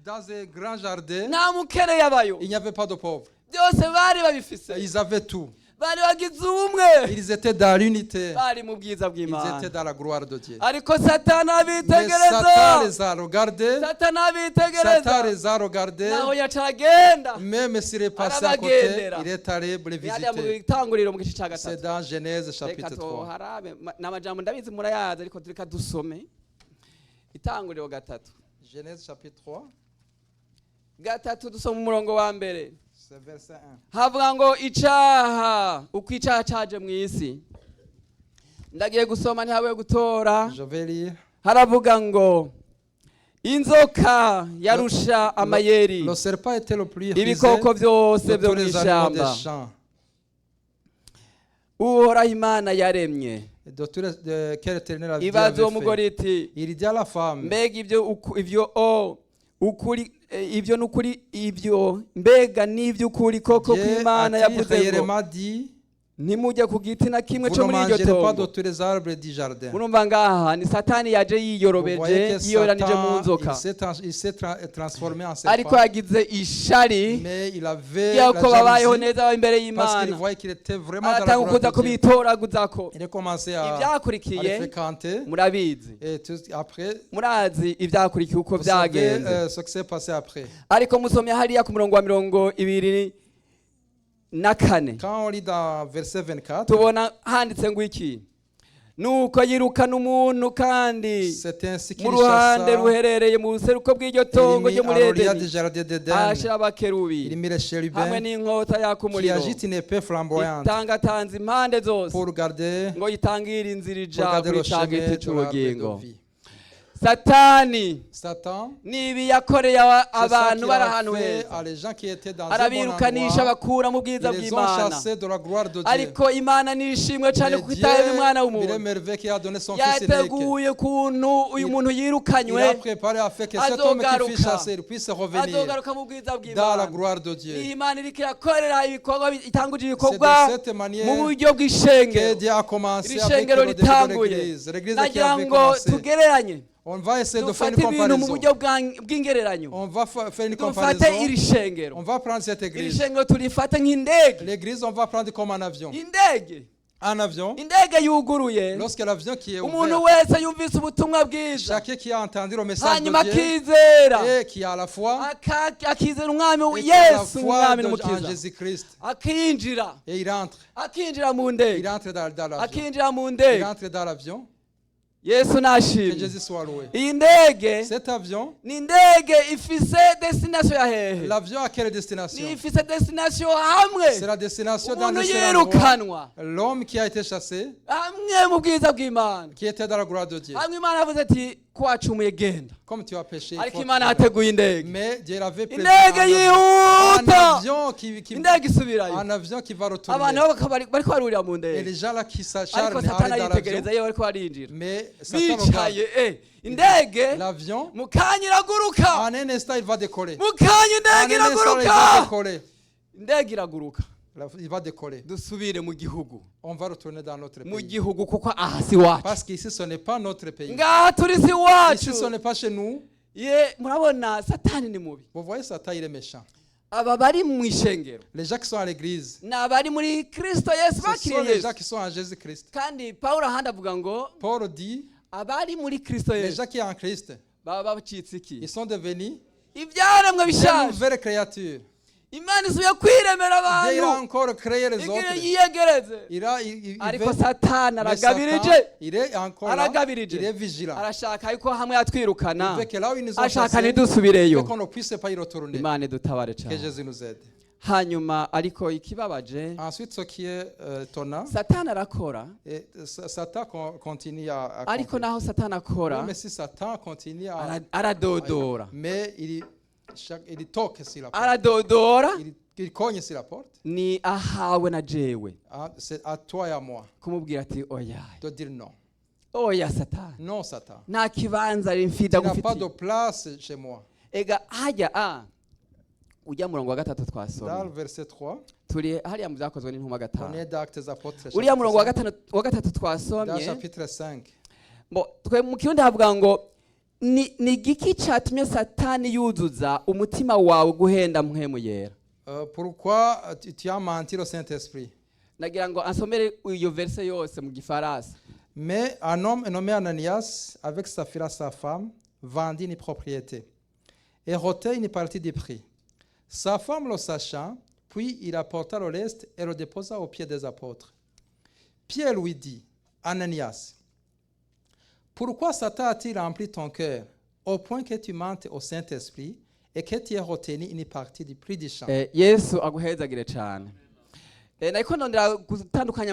dans un grand jardin. nta mukene yabayo Il n'y avait pas de pauvres. byose bari babifise Ils avaient tout. bari bagize ubumwe Ils étaient dans l'unité. bari mu bwiza Ils bw'imana étaient dans la gloire de Dieu. ariko satani Mais abitegereza Satan les a regardés. satani Satan abitegereza les a regardés. naho yaca agenda Même s'il est passé à côté, Arabagendera. il est allé les yajya mu visiter. itanguriro mu gice cya C'est gatatu dans Genèse reka chapitre 3. tuharabe ni amajambo ndabizi murayazi ariko tureka dusome itanguriro gatatu Genèse chapitre 3, gatatu dusoma umurongo wa mbere c'est verset 1. havuga ngo icaha uko icaha caje mu isi ndagiye gusoma ntihabuye gutora Je vais lire. haravuga ngo inzoka yarusha amayeri Le serpent était le plus rusé ibikoko byose de byo tous mu les animaux des ishyamba champs. uhoraho imana yaremye Et de tous les quel éternel a Dieu ibaza avait uwo mugore fait. iti Il dit à la femme, mbega ibyo n'ukuri ibyo mbega n'iby'ukuri koko ko Dieu imana a-t-il yavuze ngo réellement dit, ntimujye ku giti na kimwe vous cyo ne muri iryo mangerez pas de tongo tous les arbres du jardin. murumva ngaha ni satani yaje Vous voyez yiyorobeje que yiyoberanije mu Satan, nzoka il s'est transformé en ariko serpent, yagize ishari mais il avait y'uko la babayeho jalousie neza imbere parce qu'il y'imana voyait qu'il était vraiment dans la aratanga gloire kuza de Dieu. kubitoraguzako Il a commencé à les ibyakurikiye fréquenter murabizi et après, murazi ibyakurikiye uko vous savez byagenze ce qui s'est passé après. ariko musomye hariya ku murongo wa 24 Quand on lit dans verset 24, tubona handitse ngo iki nuko yirukana umuntu kandi c'est ainsi qu'il mu ruhande chassa, ruherereye mu buseruko bw'iryo il tongo mit ryo à muri l'orient du edeni jardin d'Éden, ahashira il abakerubi mit les hamwe chérubins n'inkota yaka qui umuriro agite une épée flamboyante itangatanze impande zose pour garder, ngo yitangire inzira pour ija garder kuri le ca chemin giti de l'arbre c'ubugingo de vie. satani Satan, nibi yakoreye c'est ça abantu qu'il bari a ahantu fait heza à les gens qui étaient dans un bon arabirukanisha endroit. abakura mu bwiza Ils les ont bw'imana chassés de la gloire de Dieu. ariko imana nishimwe cyane Mais kuko Dieu, itaheba umwana il est w'umuntu merveilleux qui a donné son fils unique. yateguye ukuntu uyu muntu Il yirukanywe a préparé à faire que cet homme qui fut azogaruka chassé puisse revenir azogaruka mu bwiza dans la bw'imana gloire de iyi Dieu. imana iriko irakorera ibikorwa itanguje C'est ibikorwa de cette manière mu buryo que bw'ishengero Dieu a commencé iri avec shengero le début de ritanguye l'église. L'église qui nagira avait ngo commencé. tugereranye On va essayer de faire dufate une ibintu mu comparaison. buryo bw'ingereranyo On va faire une dufate comparaison. iri shengero On va prendre cette iri église. shengero turifate nk'indege L'église, on va prendre comme un avion. indege Un avion, indege yuguruye lorsque l'avion qui est umuntu ouvert, wese yumvise ubutumwa bwiza chacun qui a entendu le message hanyuma de Dieu akizera et qui a la foi, akizera umwami et qui a la yesu foi umwami en n'umukiza Jésus-Christ, akinjira et il entre. akinjira mu ndege Il entre dans l'avion. akinjira mu Il ndege entre dans l'avion. yesu Que nashimye Jésus soit loué. iyi ndege Cet avion, ni indege ifise destination ya hehe l'avion à quelle destination? ni ifise destination hamwe C'est la destination dans umuntu le seul endroit. yirukanwa L'homme qui a été chassé, hamwe mu bwiza bw'imana qui était dans la gloire de Dieu. hamwe imana yavuze ati ko wacumuye genda Comme tu as péché, il ariko faut imana te- yateguye indege mais Dieu avait prévu indege un yihuta avion indege isubirayo un avion qui va abantu retourner. bariko barurira mu Et ndege les gens là qui ariko s'acharnent satani à aller dans ayitegereza l'avion, yewe bariko barinjira mais Satan regarde bicaye indege l'avion. mu kanya iraguruka En un instant, il va décoller. mu kanya En indege un instant, il va iraguruka décoller. indege iraguruka Il va décoller. dusubire mu gihugu On va retourner dans notre mu pays. gihugu kuko aha si wacu Parce qu'ici, ce n'est pas notre pays. ngaha turi si Ici, wacu ce n'est pas chez nous. ye murabona satani ni mubi Vous voyez, Satan, il est méchant. aba bari mu ishengero Les gens qui sont à l'église, ni abari muri kristo yesu ce sont bakiriye les gens yesu qui sont en Jésus-Christ. kandi pawulo ahandi avuga ngo Paul dit, abari muri kristo les yesu gens qui sont en Christ, baba bacitse iki ils sont devenus ibyaremwe des bishaje nouvelles créatures. imana isubiye kwiremera Dieu il a abantu encore créé les igihe autres. yiyegereze Il ariko veut- satani mais aragabirije Satan, il est encore là, aragabirije il est vigilant. arashaka yuko hamwe Il yatwirukana veut que là où ils nous ont ashaka chassés, ntidusubireyo qu'on ne puisse pas y retourner. imana idutabare Que cyane Jésus nous aide. hanyuma ariko ikibabaje Ensuite, ce qui est étonnant, satani arakora et Satan continue à ariko accomplir. naho satani akora Mais si Satan continue aradodora mais il toque sur la porte. aradodora Il cogne sur la porte. ni ahawe na jewe Ah, c'est à toi et à moi kumubwira ati oya de dire non. oya satani Non, Satan. nta kibanza Tu mfida n'as pas de gufitiye place chez moi. ega hajya ujya murongo wa gatatu Dans twasomye le verset 3, turi hariya mu byakozwe n'intumwa on gatanu est d'actes des apôtres. uriya chapitre murongo wa 5. gatatu Dans twasomye chapitre 5. twe mu kirundi havuga ngo ni igiki cyatumye satani yuzuza umutima wawe guhenda mpwemu yera Pourquoi tu as menti au Saint-Esprit? nagira ngo ansomere iyo verse yose mu gifaransa Mais un homme nommé Ananias, avec Saphira sa femme, vendit une propriété et retait une partie du prix. Sa femme le sachant, puis il apporta le reste et le déposa aux pieds des apôtres. Pierre lui dit, Ananias, pourquoi Satan a-t-il rempli ton cœur au point que tu mentes au Saint-Esprit et que tu aies retenu une partie du prix du champ? yesu aguhezagire cyane nariko ndondera gutandukanya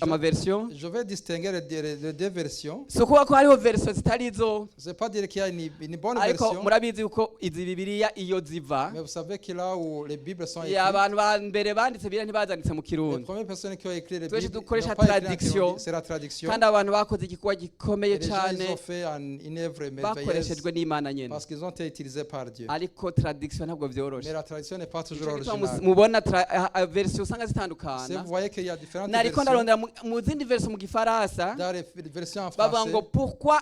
amaversion Je vais distinguer les deux versions. si ukuvuga ko hariho version zitari zo Je ne sais pas dire qu'il y a une bonne ariko version. murabizi yuko izi bibiliya iyo ziva Mais vous savez que là où les Bibles sont ya écrites, abantu ba mbere banditse bibiliya ntibazanditse mu les kirundi premières personnes qui ont écrit les Twese Bibles, dukoresha n'ont pas écrit en traduction. Kirundi, c'est la traduction. kandi abantu bakoze igikorwa gikomeye Et les gens, cyane ils ont fait une œuvre merveilleuse bakoreshejwe n'imana nyene parce qu'ils ont été utilisés par Dieu. ariko traduction ntabwo Mais vyoroshe la traduction n'est pas toujours Nico gituma originale. mubona version usanga Si zitandukana vous voyez qu'il y a différentes nariko versions, ndarondera mu zindi version mu gifaransa dans les versions en bavuga français, ngo pourquoi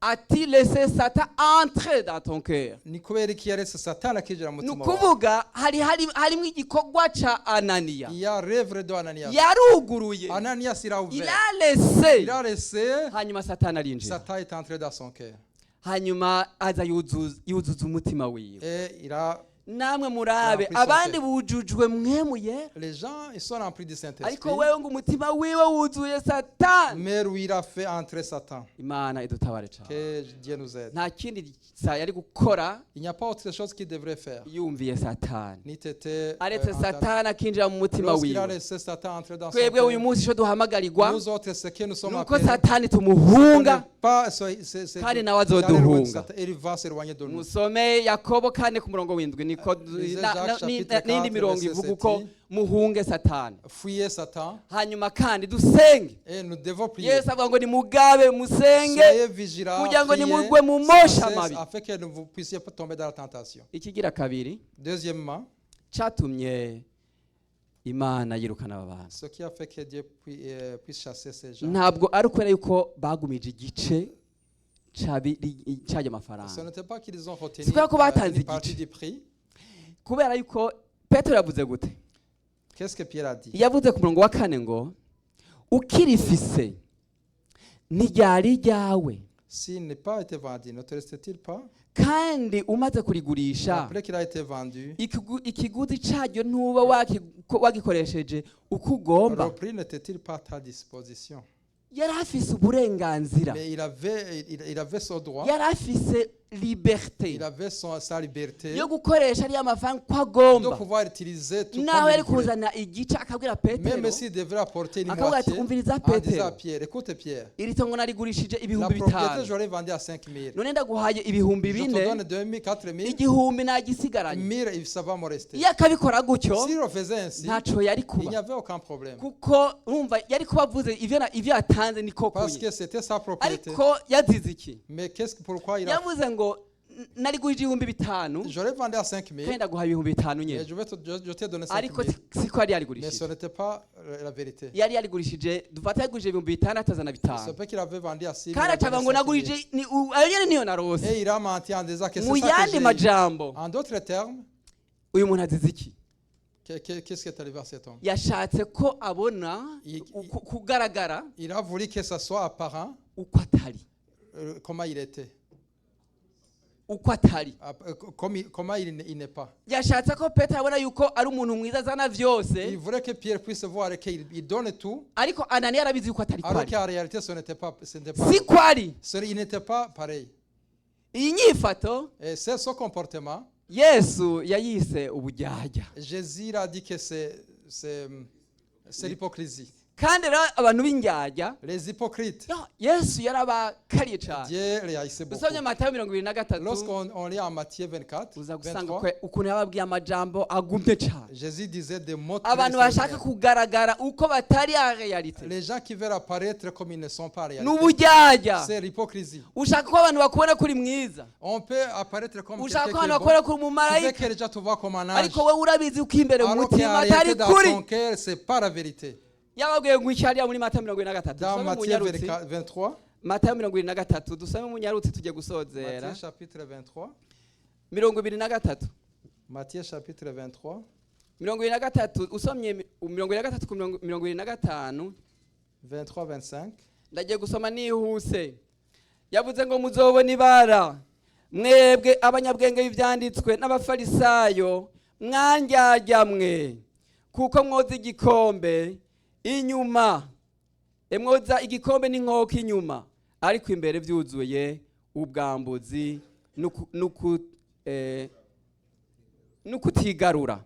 a-t-il laissé Satan entrer dans ton cœur ni kubera iki yaretse Satani akinjira mu ni mutima wawe. ukuvuga harimo igikorwa ca ananiya Il y a l'œuvre de Ananias. yaruguruye Ananias, il a il ouvert. a laissé Il a laissé. hanyuma satani arinjira Satan est entré dans son cœur. hanyuma aza yuzuza umutima wiwe Et il a. namwe murabe Rempli son abandi cœur. bujujwe mwemuye Les gens, ils sont remplis du Saint-Esprit. ariko wewe ngo umutima wiwe wuzuye satani Mais lui, il a fait entrer Satan. imana idutabare cyane Que Dieu nous aide. nta kindi yari gukora Il n'y a pas autre chose qu'il devrait faire. yumviye satani Ni t'étais. aretse satani akinjira mu mutima Lorsqu'il a wiwe laissé Satan entrer dans son twebwe uyu cœur, munsi icyo duhamagarirwa nous autres, ce que nous sommes nuko appelés, satani on tumuhunga n'est pas, Kandi nawe azoduhunga. il va s'éloigner de nous. musome yakobo 4 ku murongo w'indwi niko Lisez Jacques chapitre n'indi 4, mirongo verset ivuga uko 7. muhunge satani Fuyez Satan hanyuma kandi dusenge et nous devons prier. yesu avuga ngo nimugabe musenge Soyez vigilants, kugira ngo priez, nimugwe mu sans mosha cesse, mabi afin que vous ne puissiez pas tomber dans la tentation. ikigira kabiri Deuxièmement, cyatumye imana yirukana aba bantu ce qui a fait que Dieu puisse chasser ces gens, ntabwo ari ukubera yuko bagumije igice cy'ayo ce mafaranga n'était pas qu'ils ont retenu C'est quoi qu'on va attendre, une partie Guiche? du prix. kubera yuko petero yavuze gute Qu'est-ce que Pierre a dit? yavuze ku murongo wa 4 ngo ukirifise ntiryari ryawe S'il n'est pas été vendu, ne te reste-t-il pas? kandi umaze kurigurisha Après qu'il a été vendu, ikiguzi cyaryo ntuba wagikoresheje uko ugomba le prix n'était-il pas à ta disposition? yari afise uburenganzira Mais il avait son droit, yari afise liberté il avait sa liberté yo gukoresha ariya mafaranga uko de agomba pouvoir utiliser tout naho comme yari il voulait. kuzana igice akabwira petero Même s'il devrait apporter une akavuga ati moitié, umviriza en disant petero à Pierre, écoute Pierre, iri tongo narigurishije la ibihumbi propriété, bitanu j'aurais vendu à 5 000. none ndaguhaye ibihumbi Je te bine donne 2 000, 4 000, igihumbi nagisigaranye 1000, ça va me rester. iyo akabikora gutyo S'il le faisait ainsi, ntaco yari il n'y kuba avait aucun problème. kuko urumva yari kuba avuze ivyo yatanze niko Parce kunye que c'était sa propriété. ariko yazize iki Mais pourquoi il a yavuze ngo narigurije ibihumbi 5 J'aurais vendu à 5 000 kandi ndaguha ibihumbi 5 et nyene je t'ai donné 5 ariko 000. siko yari Mais ce yarigurishije n'était pas la vérité. yari yarigurishije dufata yagurishije ibihumbi 6 azana Il se 5 peut qu'il avait vendu à 6 000. kandi acaba ngo nagurije ayo nyene niyo narose Et il a menti en disant que c'est mu ça que yandi j'ai eu. majambo En d'autres termes, uyu muntu azize iki qu'est-ce qui est arrivé à cet homme? yashatse ko abona I- kugaragara Il a voulu que ça soit apparent uko atari comment il était, comment il n'est pas. yashatse ko petero abona yuko ari umuntu mwiza azana Il vyose voulait que Pierre puisse voir qu'il donne tout, ariko ananiya arabizi yuko atari alors kwari qu'en réalité, ce n'était pas. si kwari Il n'était pas pareil. iyi nyifato Et c'est ce comportement. yesu yayise uburyarya Jésus a dit que c'est l'hypocrisie. kandi rero abantu b'indyarya Les hypocrites, yesu yarabakariye cyane Dieu les haïssait beaucoup. dusomye matayo 23 Lorsqu'on lit en Matthieu 24, uza gusanga 23, ukuntu yababwiye amajambo agumye cyane Jésus disait des mots très abantu bashaka extraordinaires. kugaragara uko batari ya realite Les gens qui veulent apparaître comme ils ne sont pas en ni réalité, uburyarya c'est l'hypocrisie. ushaka ko abantu bakubona kuri mwiza On peut apparaître comme ushaka quelqu'un ko qui abantu est bakubona bon. kuri Tu veux umumarayika que les gens te voient comme un ange. ariko wowe urabizi uko imbere mu Alors qu'en mutima réalité, atari dans kuri ton cœur, c'est pas la vérité. yababwiye ngo iki hariya muri matayo 23 Dans dusome mu Matthieu nyarutsi 23, matayo 23 dusome mu nyarutsi tujye gusozera Matthieu chapitre 23, 23 Matthieu chapitre 23, 23 usomye 23 ku 25 23, 25. ndagiye gusoma nihuse yavuze ngo muzobona ibara mwebwe abanyabwenge b'ivyanditswe n'abafarisayo mwandyarya mwe kuko mwoza igikombe inyuma mwoza igikombe n'inkoko inyuma ariko imbere vyuzuye ubwambuzi n'ukutigarura.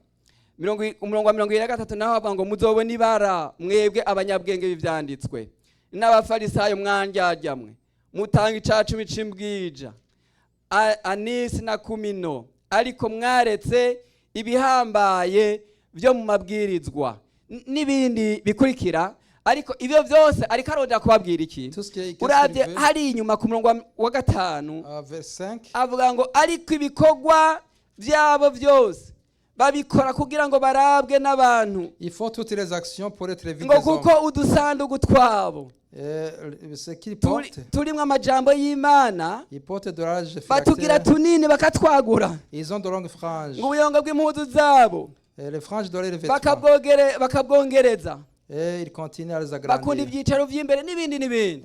Umurongo wa 23 naho avuga ngo muzobona ibara mwebwe abanyabwenge b'ivyanditswe n'abafarisayo mwandyarya mwe mutanga icacumi c'imbwija anisi na kumino ariko mwaretse ibihambaye byo mu mabwirizwa n'ibindi bikurikira ariko ibyo byose ariko aroja kubabwira iki uravye hari inyuma ku murongo wa 5 avuga ngo ariko ibikorwa byabo byose babikora kugira ngo barabwe n'abantu Il faut toutes les actions pour être vu des ngo hommes. kuko udusanduku twabo Ce qu'ils portent, turimwe amajambo y'Imana ils portent de larges batugira phylactères. tunini bakatwagura Ils ont de longues franges. ngo ubuyonga bw'impuzu zabo Et les franges de leurs vêtements. bakabwongereza Et ils continuent à les bakunda agrandir. ibyicaro by'imbere n'ibindi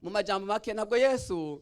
mu majambo make ntabwo yesu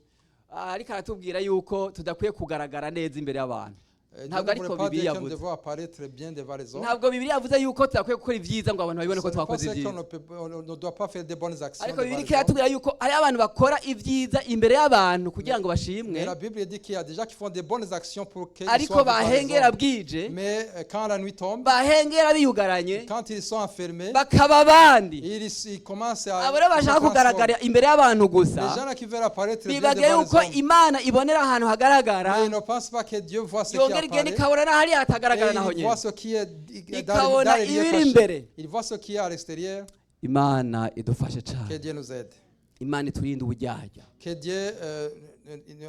ariko aratubwira yuko tudakwiye kugaragara neza imbere y'abantu Dieu ntabwo ne ariko voulait pas dire bibiliya qu'on yavuze devait apparaître bien devant les hommes. ntabwo bibiliya yavuze yuko tudakwiye gukora ibyiza ngo abantu babibone ko Ce n'est pas twakoze ce ibyiza qu'on ne doit pas faire de bonnes actions ariko devant bibiliya les hommes. iratubwira yuko hari abantu bakora ibyiza imbere y'abantu kugira ngo bashimwe Mais la Bible dit qu'il y a des gens qui font des bonnes actions pour qu'ils ariko soient devant les bahengera hommes. bwije Mais quand la nuit tombe, bahengera biyugaranye quand ils sont enfermés, bakaba abandi ils commencent à abo rero bashaka se transformer. kugaragara imbere y'abantu Les gusa gens là qui veulent apparaître bien bibagiye devant yuko les hommes, imana ibonera ahantu hagaragara mais ils ne pensent pas que Dieu voit ce qui yongera igenda apparaît. ikabona n'ahariya hatagaragara naho Et ils nyine voient ce qui est Ikabona dans les lieux ibiri cachés. imbere. Ils voient ce qui est à l'extérieur. imana idufashe Que cyane Dieu nous aide. imana iturinde uburyarya Que Dieu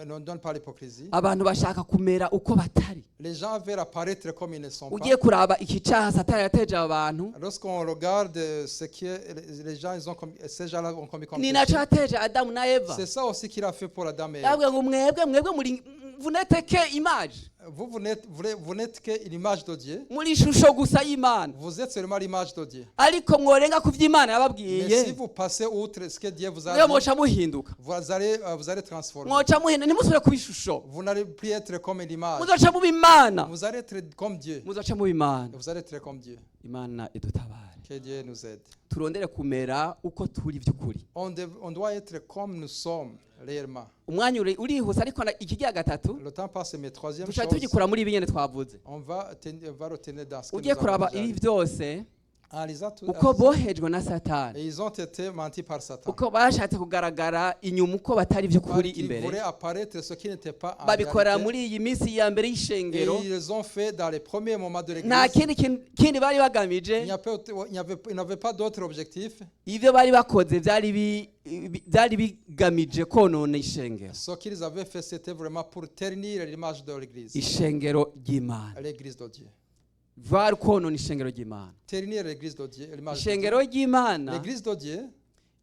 ne donne pas l'hypocrisie. abantu bashaka kumera uko batari Les gens veulent apparaître comme ils ne sont pas. ugiye kuraba iki cyaha satani yateje abantu Lorsqu'on regarde ce que les gens ils ont commis, ces gens-là ont commis comme ni péché, nacyo yateje adamu na eva c'est ça aussi qu'il a fait pour Adam et Ève. yabwiye ngo mwebwe muri vuneteke image Vous n'êtes qu'une image de Dieu. muri ishusho gusa y'imana Vous êtes seulement l'image de Dieu. ariko mworenga ku vy'imana Mais yababwiye si vous passez outre ce que Dieu vous mwe a dit, mwoca muhinduka vous allez transformer. mwoca muhinduka ntimusubire kuba ishusho Vous n'allez plus être comme une image. muzoca muba imana Vous allez être comme Dieu. muzoca muba imana Vous allez être comme Dieu. imana idutabare Que Dieu nous aide. turondere kumera uko turi by'ukuri On doit être comme nous sommes réellement. umwanya urihuse ariko ikigira gatatu Le temps passe, mais troisième dushaka chose, tugikura muri ibi nyene twavuze on va retenir dans ce que ugiye nous avons kuraba déjà ibi dit. byose uko bohejwe na satani, Et ils ont été mentis par Satan. uko bashatse kugaragara inyuma uko batari by'ukuri Ils imbere, voulaient apparaître ce qui n'était pas en babikorera réalité. muri iyi minsi ya mbere Et y'ishengero. ils ont fait dans les premiers moments de Nta l'église. kindi bari bagamije, Il n'y avait pas d'autre objectif. ivyo bari bakoze byari bigamije konona ishengero, Ce qu'ils avaient fait, c'était vraiment pour ternir l'image de l'église. ishengero ry'Imana. L'église de Dieu. Bari konona ishengero ry'Imana, Ternir l'église de Dieu. L'image de ishengero Dieu. ry'Imana, L'église de Dieu.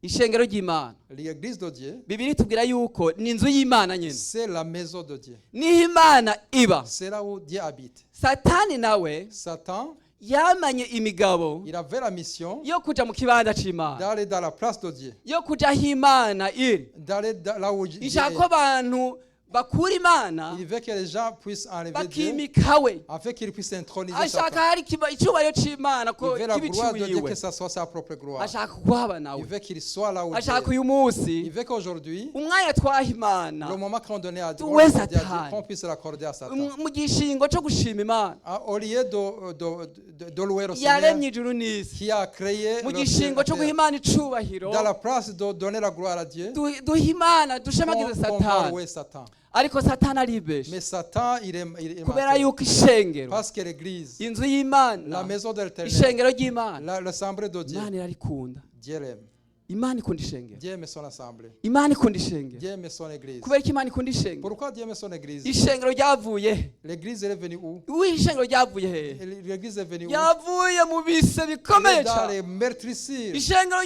ishengero ry'Imana. L'église de Dieu. Bibiri tubwira yuko ni inzu y'Imana nyine, C'est la maison de Dieu. niho Imana iba. C'est là où Dieu habite. Satani nawe Satan, yamanye imigabo il avait la mission yo kuja mu kibanza c'Imana, d'aller dans la place de Dieu. yo kuja aho Imana iri. D'aller là où Dieu Ishaka est. ko abantu bakura Imana Il veut que les gens puissent enlever Dieu bakimika we, afin qu'ils puissent introniser ashaka Satan. hari icyubahiro c'Imana ko Il veut la kibi gloire de Dieu, ciwiwe, que ça soit sa propre gloire. ashaka kuhaba nawe, Il veut qu'il soit là où Dieu ashaka est. uyu Il munsi veut qu'aujourd'hui, umwanya twaha Imana le moment qu'on donnait à Dieu, Tuwe on Satan. qu'on puisse l'accorder à Satan. mu gishingo co gushima Imana Au lieu de louer le yaremye Seigneur ijuru n'isi, qui a créé mu le gishingo ciel co et guha la terre, Imana icubahiro, dans la place de donner la gloire à Dieu, duha Imana dushemagize on va Satani. louer Satan. Ariko Satani aribeshe Mais Satan, il est kubera menteur. yuko ishengero, Parce que l'église, inzu la y'Imana, maison de l'éternel, ishengero ry'Imana, l'assemblée de Dieu, Imana irarikunda. Dieu l'aime. Imana ikunda ishengero, Dieu aime son assemblée. Imana ikunda ishengero. Dieu aime son église. Kubera ko Imana ikunda ishengero, Pourquoi Dieu aime son église? ishengero ryavuye, L'église elle est venue où? ishengero ryavuye hehe? L'église est venue où? Ryavuye mu bise Elle bikomeye est dans cyane. les meurtrissures. Ishengero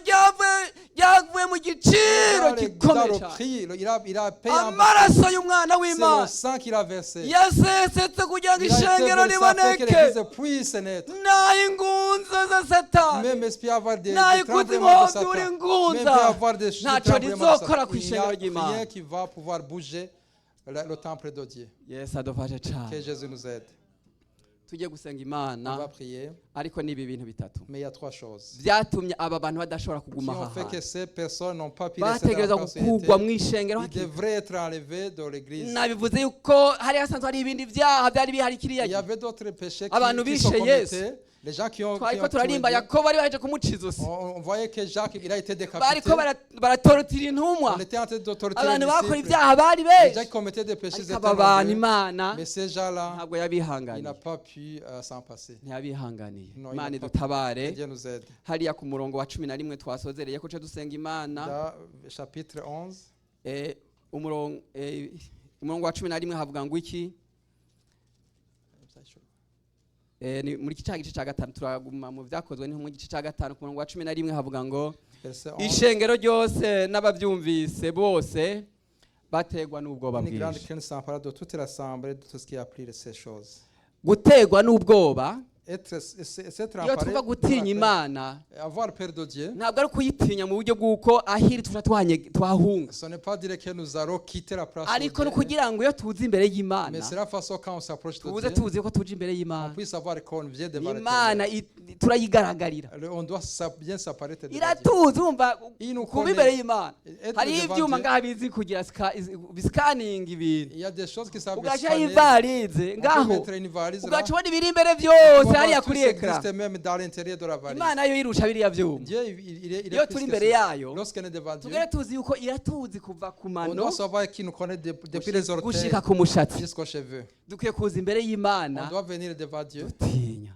ryavuye mu giciro Dans gikomeye le cyane. prix. Il a payé en Amaraso y'umwana c'est w'Imana le sang qu'il a versé. yasesetse kugira ngo Il a été ishengero versé afin que riboneke. l'église puisse naître. Naho ingunza za Satani, Même esprit avoir des naho tremblements de ikuzimu Satan. uri Même ingunza, peut avoir des ntacyo tremblements de rizokora Satan. ku Il n'y ishengero a ry'Imana. rien qui va pouvoir bouger le temple de Dieu. Yesu adufashe Que cyane. Jésus nous aide. Tujye gusenga On Imana, va prier. ariko ni ibi bintu bitatu Mais il y a trois choses byatumye aba bantu badashobora qui kuguma ont aha fait que hantu. ces personnes n'ont pas pu rester dans Bategereza la place où ils gukugwa étaient. mu ishengero Ils hakiri. devraient être enlevés de l'église. Nabivuze yuko hari hasanzwe hari ibindi byaha byari bihari kiriya Il y gihe. avait d'autres péchés Abantu qui sont bishe commettés. Yesu. Les gens qui ont Twariko tué turarimba Dieu. Yakobo bari baje kumuca izosi, On voyait que Jacques, il a été décapité. bariko baratorotira intumwa, On était en train de torturer abantu les bakora disciples. ibyaha bari Les gens benshi, qui commettaient des péchés ariko étaient aba bantu nombreux. Imana Mais ces gens-là, ntabwo il yabihanganiye, n'a pas pu s'en passer. ntiyabihanganiye. Non, il Imana n'a pas idutabare. Que Dieu nous aide. Hariya ku murongo wa 11 twasozereye ko dusenga Imana, Dans chapitre 11, umurongo wa 11 havuga ngo iki? Ni muri gice cya gatanu, turaguma mu byakozwe ni mu gice cya gatanu ku murongo wa 11 havuga ngo verset 11. ishengero ryose n'ababyumvise bose bategwa n'ubwoba Une grande bwinshi. crainte s'empara de toute l'assemblée de tout ce qui a appris de ces choses. Gutegwa n'ubwoba, S'être iyo emparé tuva de gutinya la Imana, crainte, avoir peur de Dieu, ntabwo ari kuyitinya mu buryo bw'uko ahiri tuja twahunga, ce n'est pas dire que nous allons quitter la place de ariko ni Dieu, kugira ngo iyo tuzi imbere mais y'Imana c'est la façon quand on s'approche de tuze Dieu, tuzi ko tuje imbere on y'Imana. puisse savoir qu'on vient devant Imana l'Éternel. turayigaragarira, On doit bien s'apparaître devant Dieu. iratuzi umva Il nous kuba connaît. imbere y'Imana. Être Hariho devant ivyuma Dieu. ngaha bizi kugira bisikaninga ibintu, Il y a des choses qui savent ugacaho scanner. ivarize On peut ngaho, mettre une valise là. ugaca ubona ibiri imbere On byose voit hariya tout kuri ce qui ekara. existe même dans l'intérieur de la valise. Imana yo irusha biriya vyuma. Dieu, il est Iyo plus turi que imbere ça. yayo, Lorsqu'on est devant Dieu, tugere tuzi yuko iratuzi kuva ku on mano doit savoir qu'il nous connaît depuis les orteils gushika ku mushatsi. jusqu'aux cheveux. Dukwiye kuza imbere On y'Imana doit venir devant Dieu. dutinya,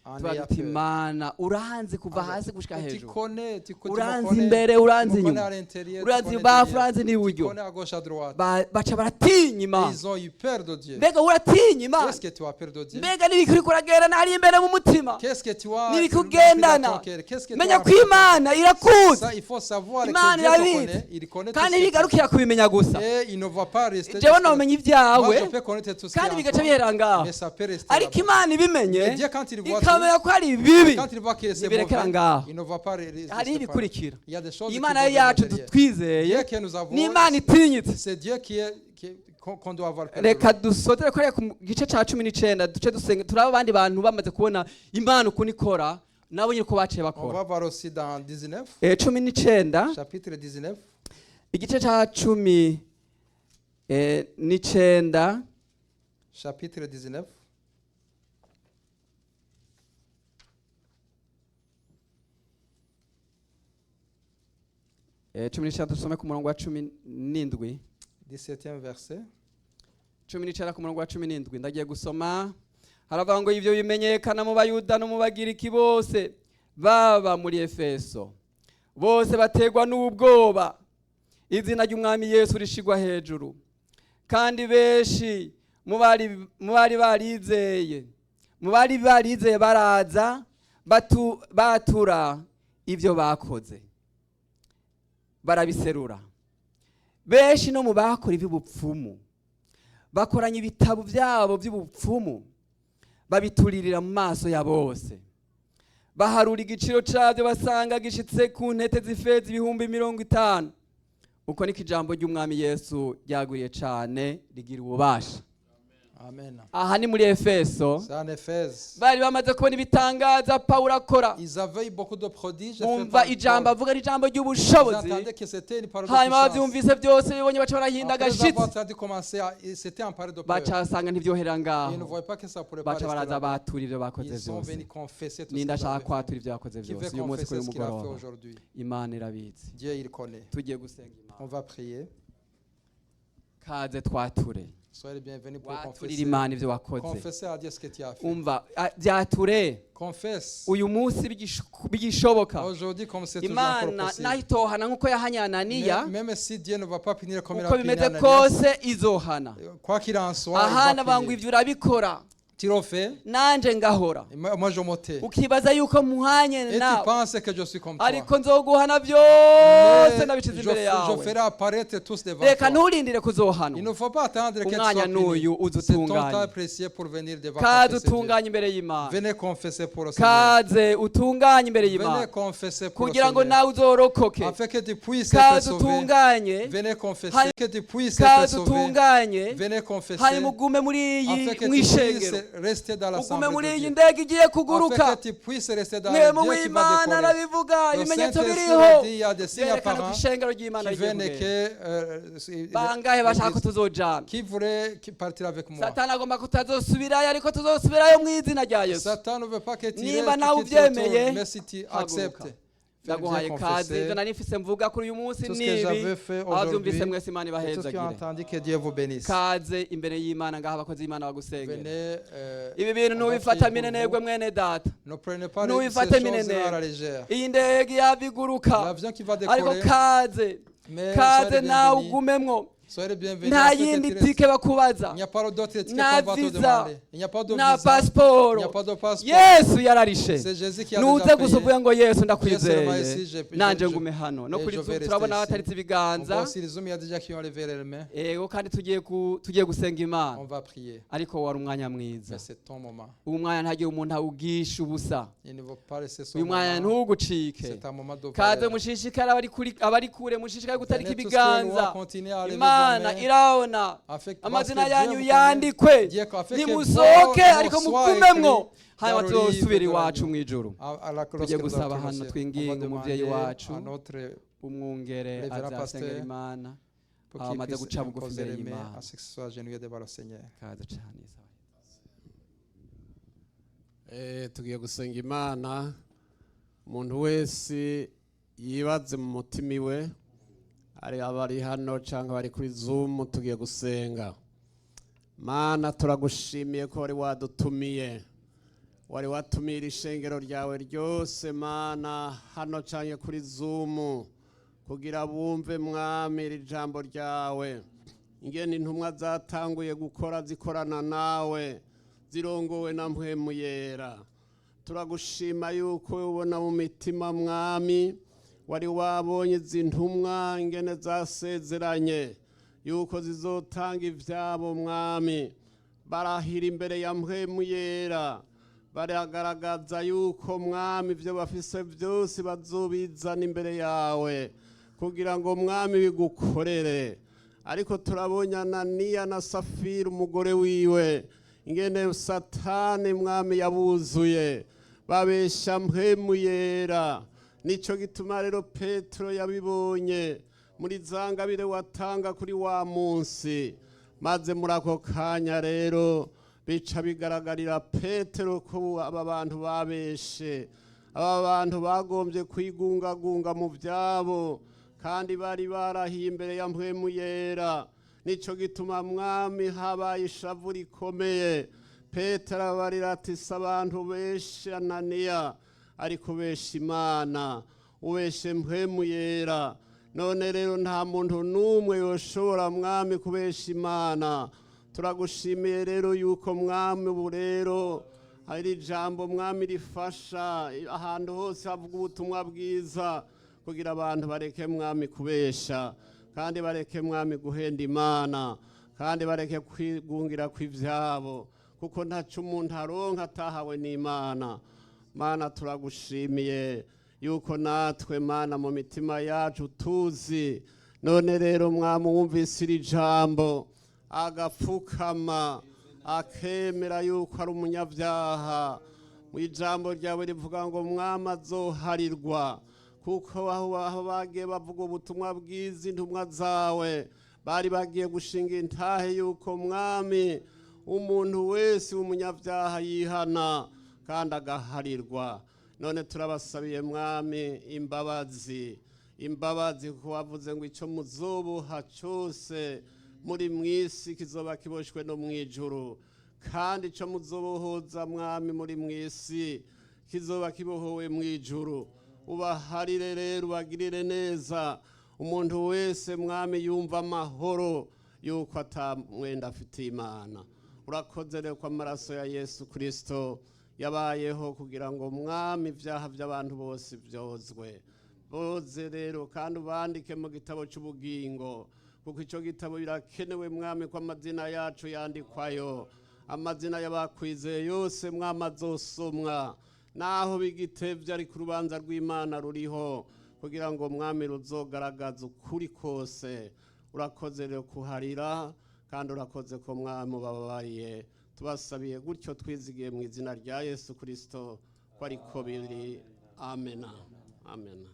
En tuba ayant duti peur. Imana uranzi kuva hasi gushika Tu hejuru, connais, tu me uranzi connais, imbere tu uranzi me connais inyuma, à l'intérieur, tu uranzi connais ibubafu derrière, uranzi tu n'iburyo. connais à gauche, à droite. Baca baratinya Imana. Ils ont eu peur de Dieu. Mbega uratinya Imana? Qu'est-ce que tu as peur de Dieu? Mbega n'ibiki uriko uragenda ntari imbere mu mutima? Qu'est-ce que tu as N'ibiki dans ugendana? ton cœur? Qu'est-ce que tu Menya as ko Imana irakuzi Ça, il faut savoir que Imana Dieu te irabizi, connaît. Il connaît tout kandi ce que tu ntibigarukira kubimenya gusa. fais. Et il ne va pas rester. Jewe jusque- nomenya Moi, ibyawe, je peux connaître tout ce qui kandi est en bigaca toi, bihera ngaho. mais ça peut rester Ariko là-bas. Imana Mais ibimenye Dieu, quand il voit ikamenya ko ari bibi, quand il voit que c'est ntibirekera mauvais, ngaho. il ne va pas rester Hariho pas. ibikurikira. Il y a des choses qui Imana vont yacu venir derrière. twizeye Dieu que nous avons, ni Imana itinyitse. c'est Dieu qu'on doit avoir peur de Reka lui. dusozere ko ku gice ca 19 duce dusenga, turaba abandi bantu bamaze kubona Imana ukuntu ikora, nabo nyine uko baciye On bakora. va voir aussi dans 19, 19 chapitre 19, igice ca 19 chapitre 19. 19 dusome ku murongo wa 17. 17e verset. 19 ku murongo wa 17 ndagiye gusoma. Haravuga ngo ivyo bimenyekana mu Bayuda no mu Bagiriki bose baba muri Efeso, bose bategwa n'ubwoba izina ry'umwami Yesu rishigwa hejuru, kandi benshi mu bari barizeye baraza batura ivyo bakoze, barabiserura. Benshi no mu bakora iby'ubupfumu bakoranya ibitabo byabo by'ubupfumu, babituririra mu maso ya bose, baharura igiciro cyabyo basanga gishitse ku ntete z'ifeza 50,000. Uko niko ijambo ry'umwami Yesu ryaguriye cyane rigira ububasha. Amen. Aha ni muri Efeso. C'est en Éphèse. Bari bamaze kubona ibitangaza Pawulo akora. Ils avaient eu beaucoup de prodiges. Umva ijambo avuga ari ijambo ry'ubushobozi. Hanyuma bavyumvise byose bibonye baca barahinda agashitsi. C'était un parler de peur. Bacasanga ntivyohera Ils ne ngaho. voyaient pas que ça pourrait pas Baca rester baraza là. batura ivyo bakoze Ils sont byose. venus confesser tout ce Ninda qu'ils ashaka avaient kwatura fait. ivyo yakoze Qui veut byose. Uyu munsi confesser kuri ce qu'il a fait mugoroba. aujourd'hui? Imana irabizi. Dieu, il connaît. Tugiye gusenga On Imana. va prier. Kaze twature. Soyez les bienvenus pour Waturira confesser. Imana ivyo wakoze. Confesser à Dieu ce que tu as fait. Umva byature. Confesse. Uyu munsi bigishoboka. Aujourd'hui, comme c'est toujours encore Imana possible. nahitohana nkuko yahanye Ananiya, Même si Dieu ne va pas punir comme il a uko puni bimeze Ananias, kose izohana. quoi qu'il en soit, il Ahana va bangu punir. ivyo urabikora, Tu le fais, nanje ngahora. et moi je m'ôtais. Ukibaza yuko muhanye Et tu nawe, penses que je suis comme toi. ariko nzoguhana byose Mais nabishize imbere je yawe. ferai apparaître tous devant Reka toi. nturindire Il kuzohanwa. ne faut pas attendre que tu Umwanya sois puni. n'uyu uza C'est ton utunganye. temps précieux pour venir devant Kaze confesser Dieu. utunganye imbere y'Imana. Venez confesser pour le Seigneur. Kaze utunganye imbere Venez y'Imana. confesser pour le Kugira ngo Seigneur. nawe uzorokoke. Afin que tu puisses être Kaze sauvé. utunganye. Venez confesser. Hanyuma- Que tu puisses être Kaze sauvé. utunganye. Venez confesser. Hanyuma ugume muri Afin iyi que tu mwishengero. puisses rester dans Ugume l'assemblée muri de iyi Dieu. ndege igiye Afin kuguruka. que tu puisses rester dans Mwemu le Dieu qui va w'Imana décoller. arabivuga, Le ibimenyetso Saint-Esprit biriho. dit, il y a des signes Byerekana ko apparents ishengero ry'Imana qui viennent ry'ubwenge. que Bangahe bashaka ko tuzojana. qui voulait partir avec moi. Satani agomba kutazosubirayo, ariko tuzosubirayo mu izina rya Yesu. Satan ne veut pas que tu Niba restes, nawe que tu retournes, ubyemeye, mais si tu haguruka. acceptes. Ndaguhaye kaze, ibyo nari mfise mvuga kuri uyu munsi Tout ce que nibi. j'avais fait Abavyumvise aujourd'hui, mwese Imana et tout ce qui a ibahezagire. entendu, que Dieu vous bénisse. Kaze imbere y'Imana ngaho abakozi b'Imana bagusengera. Venez, Ibi bintu on va ntubifata prier minenegwe pour vous. mwene data. Ne prenez pas Nous, ces il faut choses terminer. à la légère. Iyi ndege yabiguruka. L'avion qui va Ariko décoller, kaze. mais Kaze soyez les nawe bienvenus. ugumemwo. Soyez les bienvenus. Nta Afin que yindi tu restes. tike bakubaza. Il n'y a pas d'autre ticket Nta qu'on va te visa. demander. Il n'y a pas de Nta visa. Il n'y a pasiporo. pas de passeport. Yesu yararishe. C'est Jésus qui a Nuze déjà gusa payé. uvuye ngo Yesu Yesu ndakwizeye. je- Nanje je- ngume hano. No et kuri je vais Zoom rester turabona ici. abataritse On ibiganza. voit aussi les hommes, il y a déjà qui ont levé les mains. Ego kandi tugiye gusenga Imana. On va prier. Ariko wari umwanya mwiza. Mais c'est ton moment. Uyu mwanya ntagiye umuntu awugisha ubusa. Il ne faut pas laisser son Uyu mwanya moment. ntugucike. C'est un moment de Kaze valeur. mushishikara abari kure mushishikare gutarika Venez tous ceux qui ont ibiganza. continué à lever vos Imana mains. irabona Afin que- amazina parce que yanyu Dieu vous yandikwe. Dieu afin que Nimusoke vos ariko noms soient mugumemwo. écrits Hanyuma dans le livre tuzosubira de iwacu l'agneau. mu ijuru. À la cloche Tugiye que nous gusaba allons hano prononcer. twinginga On va umuvyeyi demander wacu à notre umwungere Révérend azasengera pasteur Imana. pour qu'il Amaze puisse guca bugufi imposer imbere les mains y'Imana. à ce que ce soit agenouillé devant le Seigneur. Kaze cane isawa. Tugiye gusenga Imana. Umuntu wese yibaze mu mutima iwe, ari abari hano cyangwa bari kuri Zoom, tugiye gusenga. Mana, turagushimiye ko wari wadutumiye, wari watumiye ishengero ryawe ryose Mana, hano cyangwa kuri Zoom, kugira bumve Mwami iri jambo ryawe. Ingene intumwa zatanguye gukora zikorana nawe, zirongowe na mpwemu yera. Turagushima yuko ubona mu mitima Mwami, wari wabonye izi ntumwa ingene zasezeranye yuko zizotanga ivyabo Mwami. Barahira imbere ya mpwemu yera, baragaragaza yuko Mwami ivyo bafise byose bazobizana imbere yawe kugira ngo Mwami bigukorere. Ariko turabonye Ananiya na Safira umugore wiwe ingene Satani Mwami yabuzuye, babesha mpwemu yera. Nico gituma rero Petero yabibonye muri zangabire watanga kuri wa munsi, maze muri ako kanya rero bica bigaragarira Petero ko aba bantu babeshe, aba bantu bagombye kwigungagunga mu byabo kandi bari barahiye imbere ya mpwemu yera. Nico gituma mwami habaye ishavu rikomeye. Petero abarira ati si abantu benshi Ananiya, ariko besha Imana, ubeshe mpwemu yera. None rero nta muntu n'umwe yoshobora mwami kubesha Imana. Turagushimiye rero yuko mwami ubu rero hari ijambo mwami rifasha ahantu hose havuga ubutumwa bwiza, kugira abantu bareke mwami kubesha, kandi bareke mwami guhenda Imana, kandi bareke kwigungira kw'ivyabo, kuko ntaco umuntu aronka atahawe n'Imana. Mana turagushimiye yuko natwe Mana mu mitima yacu tuzi. None rero mwami wumvise iri jambo agapfukama akemera yuko ari umunyabyaha, mu ijambo ryawe rivuga ngo mwami azoharirwa, kuko aho bagiye bavuga ubutumwa bwiza intumwa zawe bari bagiye gushinga intahe yuko mwami umuntu wese w'umunyabyaha yihana kandi agaharirwa. None turabasabiye mwami imbabazi kuko wavuze ngo icyo muzoboha cyose muri mwisi kizoba kiboshwe no mwijuru, kandi icyo muzobohoza mwami muri mwisi kizoba kibohowe mwijuru. Ubaharire rero ubagirire neza umuntu wese mwami yumva amahoro yuko atamwenda afite Imana. Urakoze rero kwa maraso ya Yesu Kristo yabayeho kugira ngo mwami ibyaha by'abantu bose byozwe. Boze rero kandi ubandike mu gitabo cy'ubugingo, kuko icyo gitabo birakenewe mwami ko amazina yacu yandikwayo, amazina y'abakwizeye yose mwami azosomwa, naho bigitevye ari ku rubanza rw'Imana ruriho, kugira ngo mwami ruzogaragaza ukuri kose. Urakoze rero kuharira, kandi urakoze ko mwami ubabariye. Tubasabiye gutyo twizigiye mu izina rya Yesu Kristo ko ariko biri. Amena. Amena.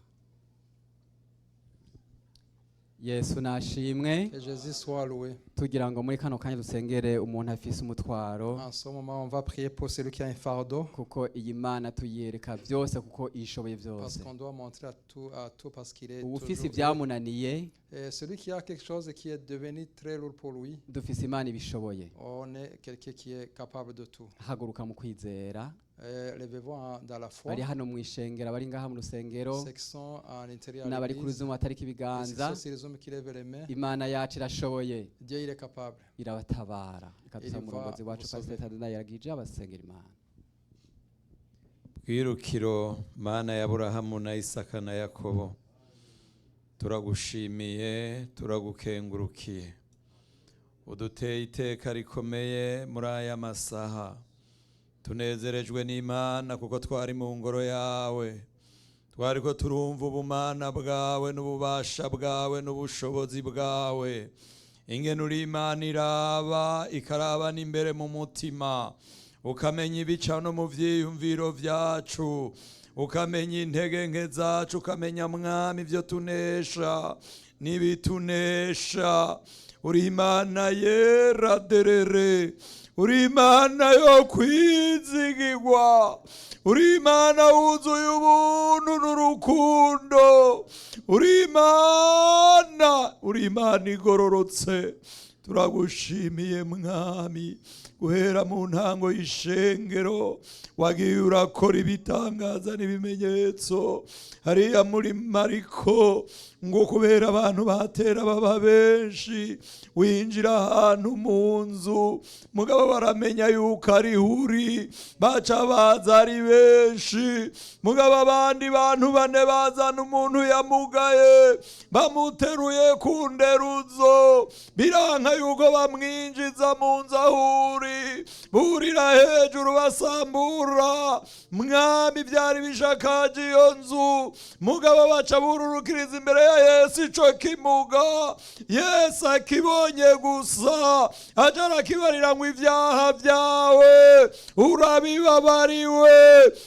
Yesu nashimwe. Que Jésus soit loué. Tugira ngo muri kano kanya dusengere umuntu afise umutwaro, En ce moment, on va prier pour celui qui a un fardeau, kuko iyi Mana tuyereka byose, kuko ishoboye parce byose. qu'on doit montrer à tout parce qu'il est Ubufise toujours. ibyamunaniye, Et celui qui a quelque chose qui est devenu très lourd pour lui, dufise Imana ibishoboye. on est quelqu'un qui est capable de tout. Haguruka mu kwizera. Levez-vous dans la foi. Bari hano mu ishengero, bari ngaha mu rusengero, Ceux qui sont à l'intérieur de n'abari ku l'église, ruzumu batariko et ibiganza, c'est les hommes qui lèvent les mains. Imana yacu irashoboye, Dieu, il est capable. irabatabara. Ikadusaba Iriva umurongozi wacu gusoma. Pastor Tadenda yaragije abasengera Imana. Bwirukiro Mana ya Aburahamu na Isaka na Yakobo, turagushimiye turagukengurukiye, uduteye iteka rikomeye muri aya masaha. Tunezerejwe n'Imana kuko twari mu ngoro yawe, twariko turumva ubumana bwawe n'ububasha bwawe n'ubushobozi bwawe, ingene uri Imana iraba ikaraba n'imbere mu mutima, ukamenya ibica no mu vyiyumviro vyacu, ukamenya intege nke zacu, ukamenya mwami ivyo tunesha n'ibitunesha. Uri Imana yera derere, uri Imana yo kwizigirwa, uri Imana wuzuye ubuntu n'urukundo, uri Imana igororotse. Turagushimiye mwami, guhera mu ntango y'ishengero wagiye urakora ibitangaza n'ibimenyetso. Hariya muri Mariko ngo kubera abantu batera baba benshi, winjira ahantu mu nzu, mugabo baramenya yuko ari uri, baca baza ari benshi, mugabo abandi bantu bane bazana umuntu yamugaye, bamuteruye ku nderuzo, biranka yuko bamwinjiza mu nzu ahuri, burira hejuru basambura mwami byari bishakaje iyo nzu, mugabo baca bururukiriza imbere ya Yesu ico kimuga. Yesu akibonye gusa aja arakibarira ngo ivyaha vyawe urabibabariwe.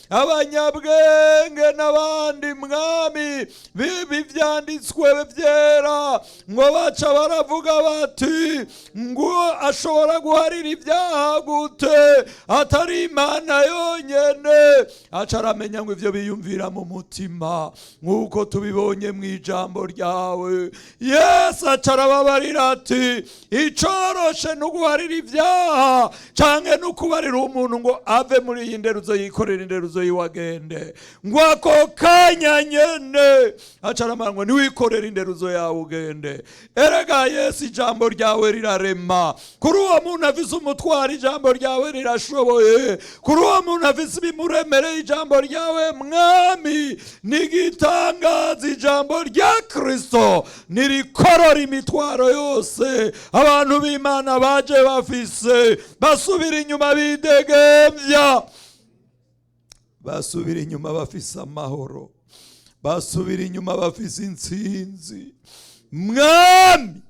Abanyabwenge n'abandi mwami bibi vyanditswe vyera ngo baca baravuga bati ngo ashobora guharira ivyaha ibyaha gute atari imana yonyene. Aca aramenya ngo ivyo biyumvira mu mutima nk'uko tubibonye mu ijambo ryawe. Yesu aca arababarira ati icoroshe n'uguharira ibyaha canke n'ukubarira umuntu ngo ave muri iyi nderuzo yikorera inderuzo yiwagende, ngo ako kanya nyene aca aramara ngo niwikorera inderuzo yawe ugende. Erega Yesu ijambo ryawe rirarema. Kuri uwo muntu afise umutwaro ijambo ryawe rirashoboye. Kuri uwo muntu afise ibimuremereye ijambo ryawe mwami nigitangaza. Ijambo rya Kristo nirikorora imitwaro yose abantu b'Imana baje bafise, basubira inyuma bidegemvya, basubira inyuma bafise amahoro, basubira inyuma bafise intsinzi. Mwami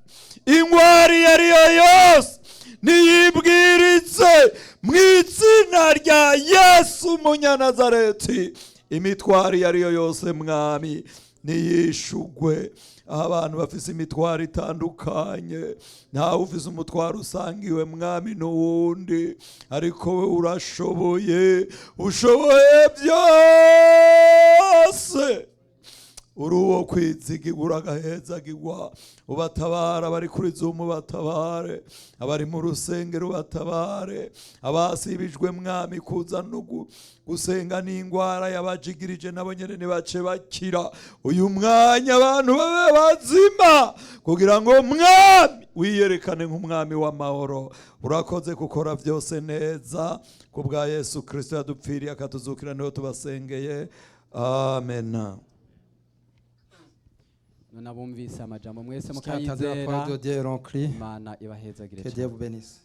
ingwari yariyo yose niyibwiritse mu izina rya Yesu Umunyanazareti. Imitwaro yariyo yose mwami niyishugwe. Abantu bafise imitwaro itandukanye, ntawe ufise umutwaro usangiwe mwami n'uwundi, ariko we urashoboye, ushoboye byose. Uri uwo kwizigirwa uragahezagirwa. Ubatabara abari kuri Zoom, ubatabare abari mu rusengero, ubatabare abasibijwe mwami kuza no gusenga n'ingwara yabajigirije nabo nyene nibace bakira. Uyu mwanya abantu babe bazima kugira ngo mwami wiyerekane nk'umwami w'amahoro. Urakoze gukora byose neza kubwa Yesu Kristo yadupfiriye akatuzukira, niho tubasengeye. Amen. Nabumvise amajambo mwese Jusqu'à la table de la mukayizera. parole de Dieu est remplie. Imana ibahezagire Que Dieu vous bénisse.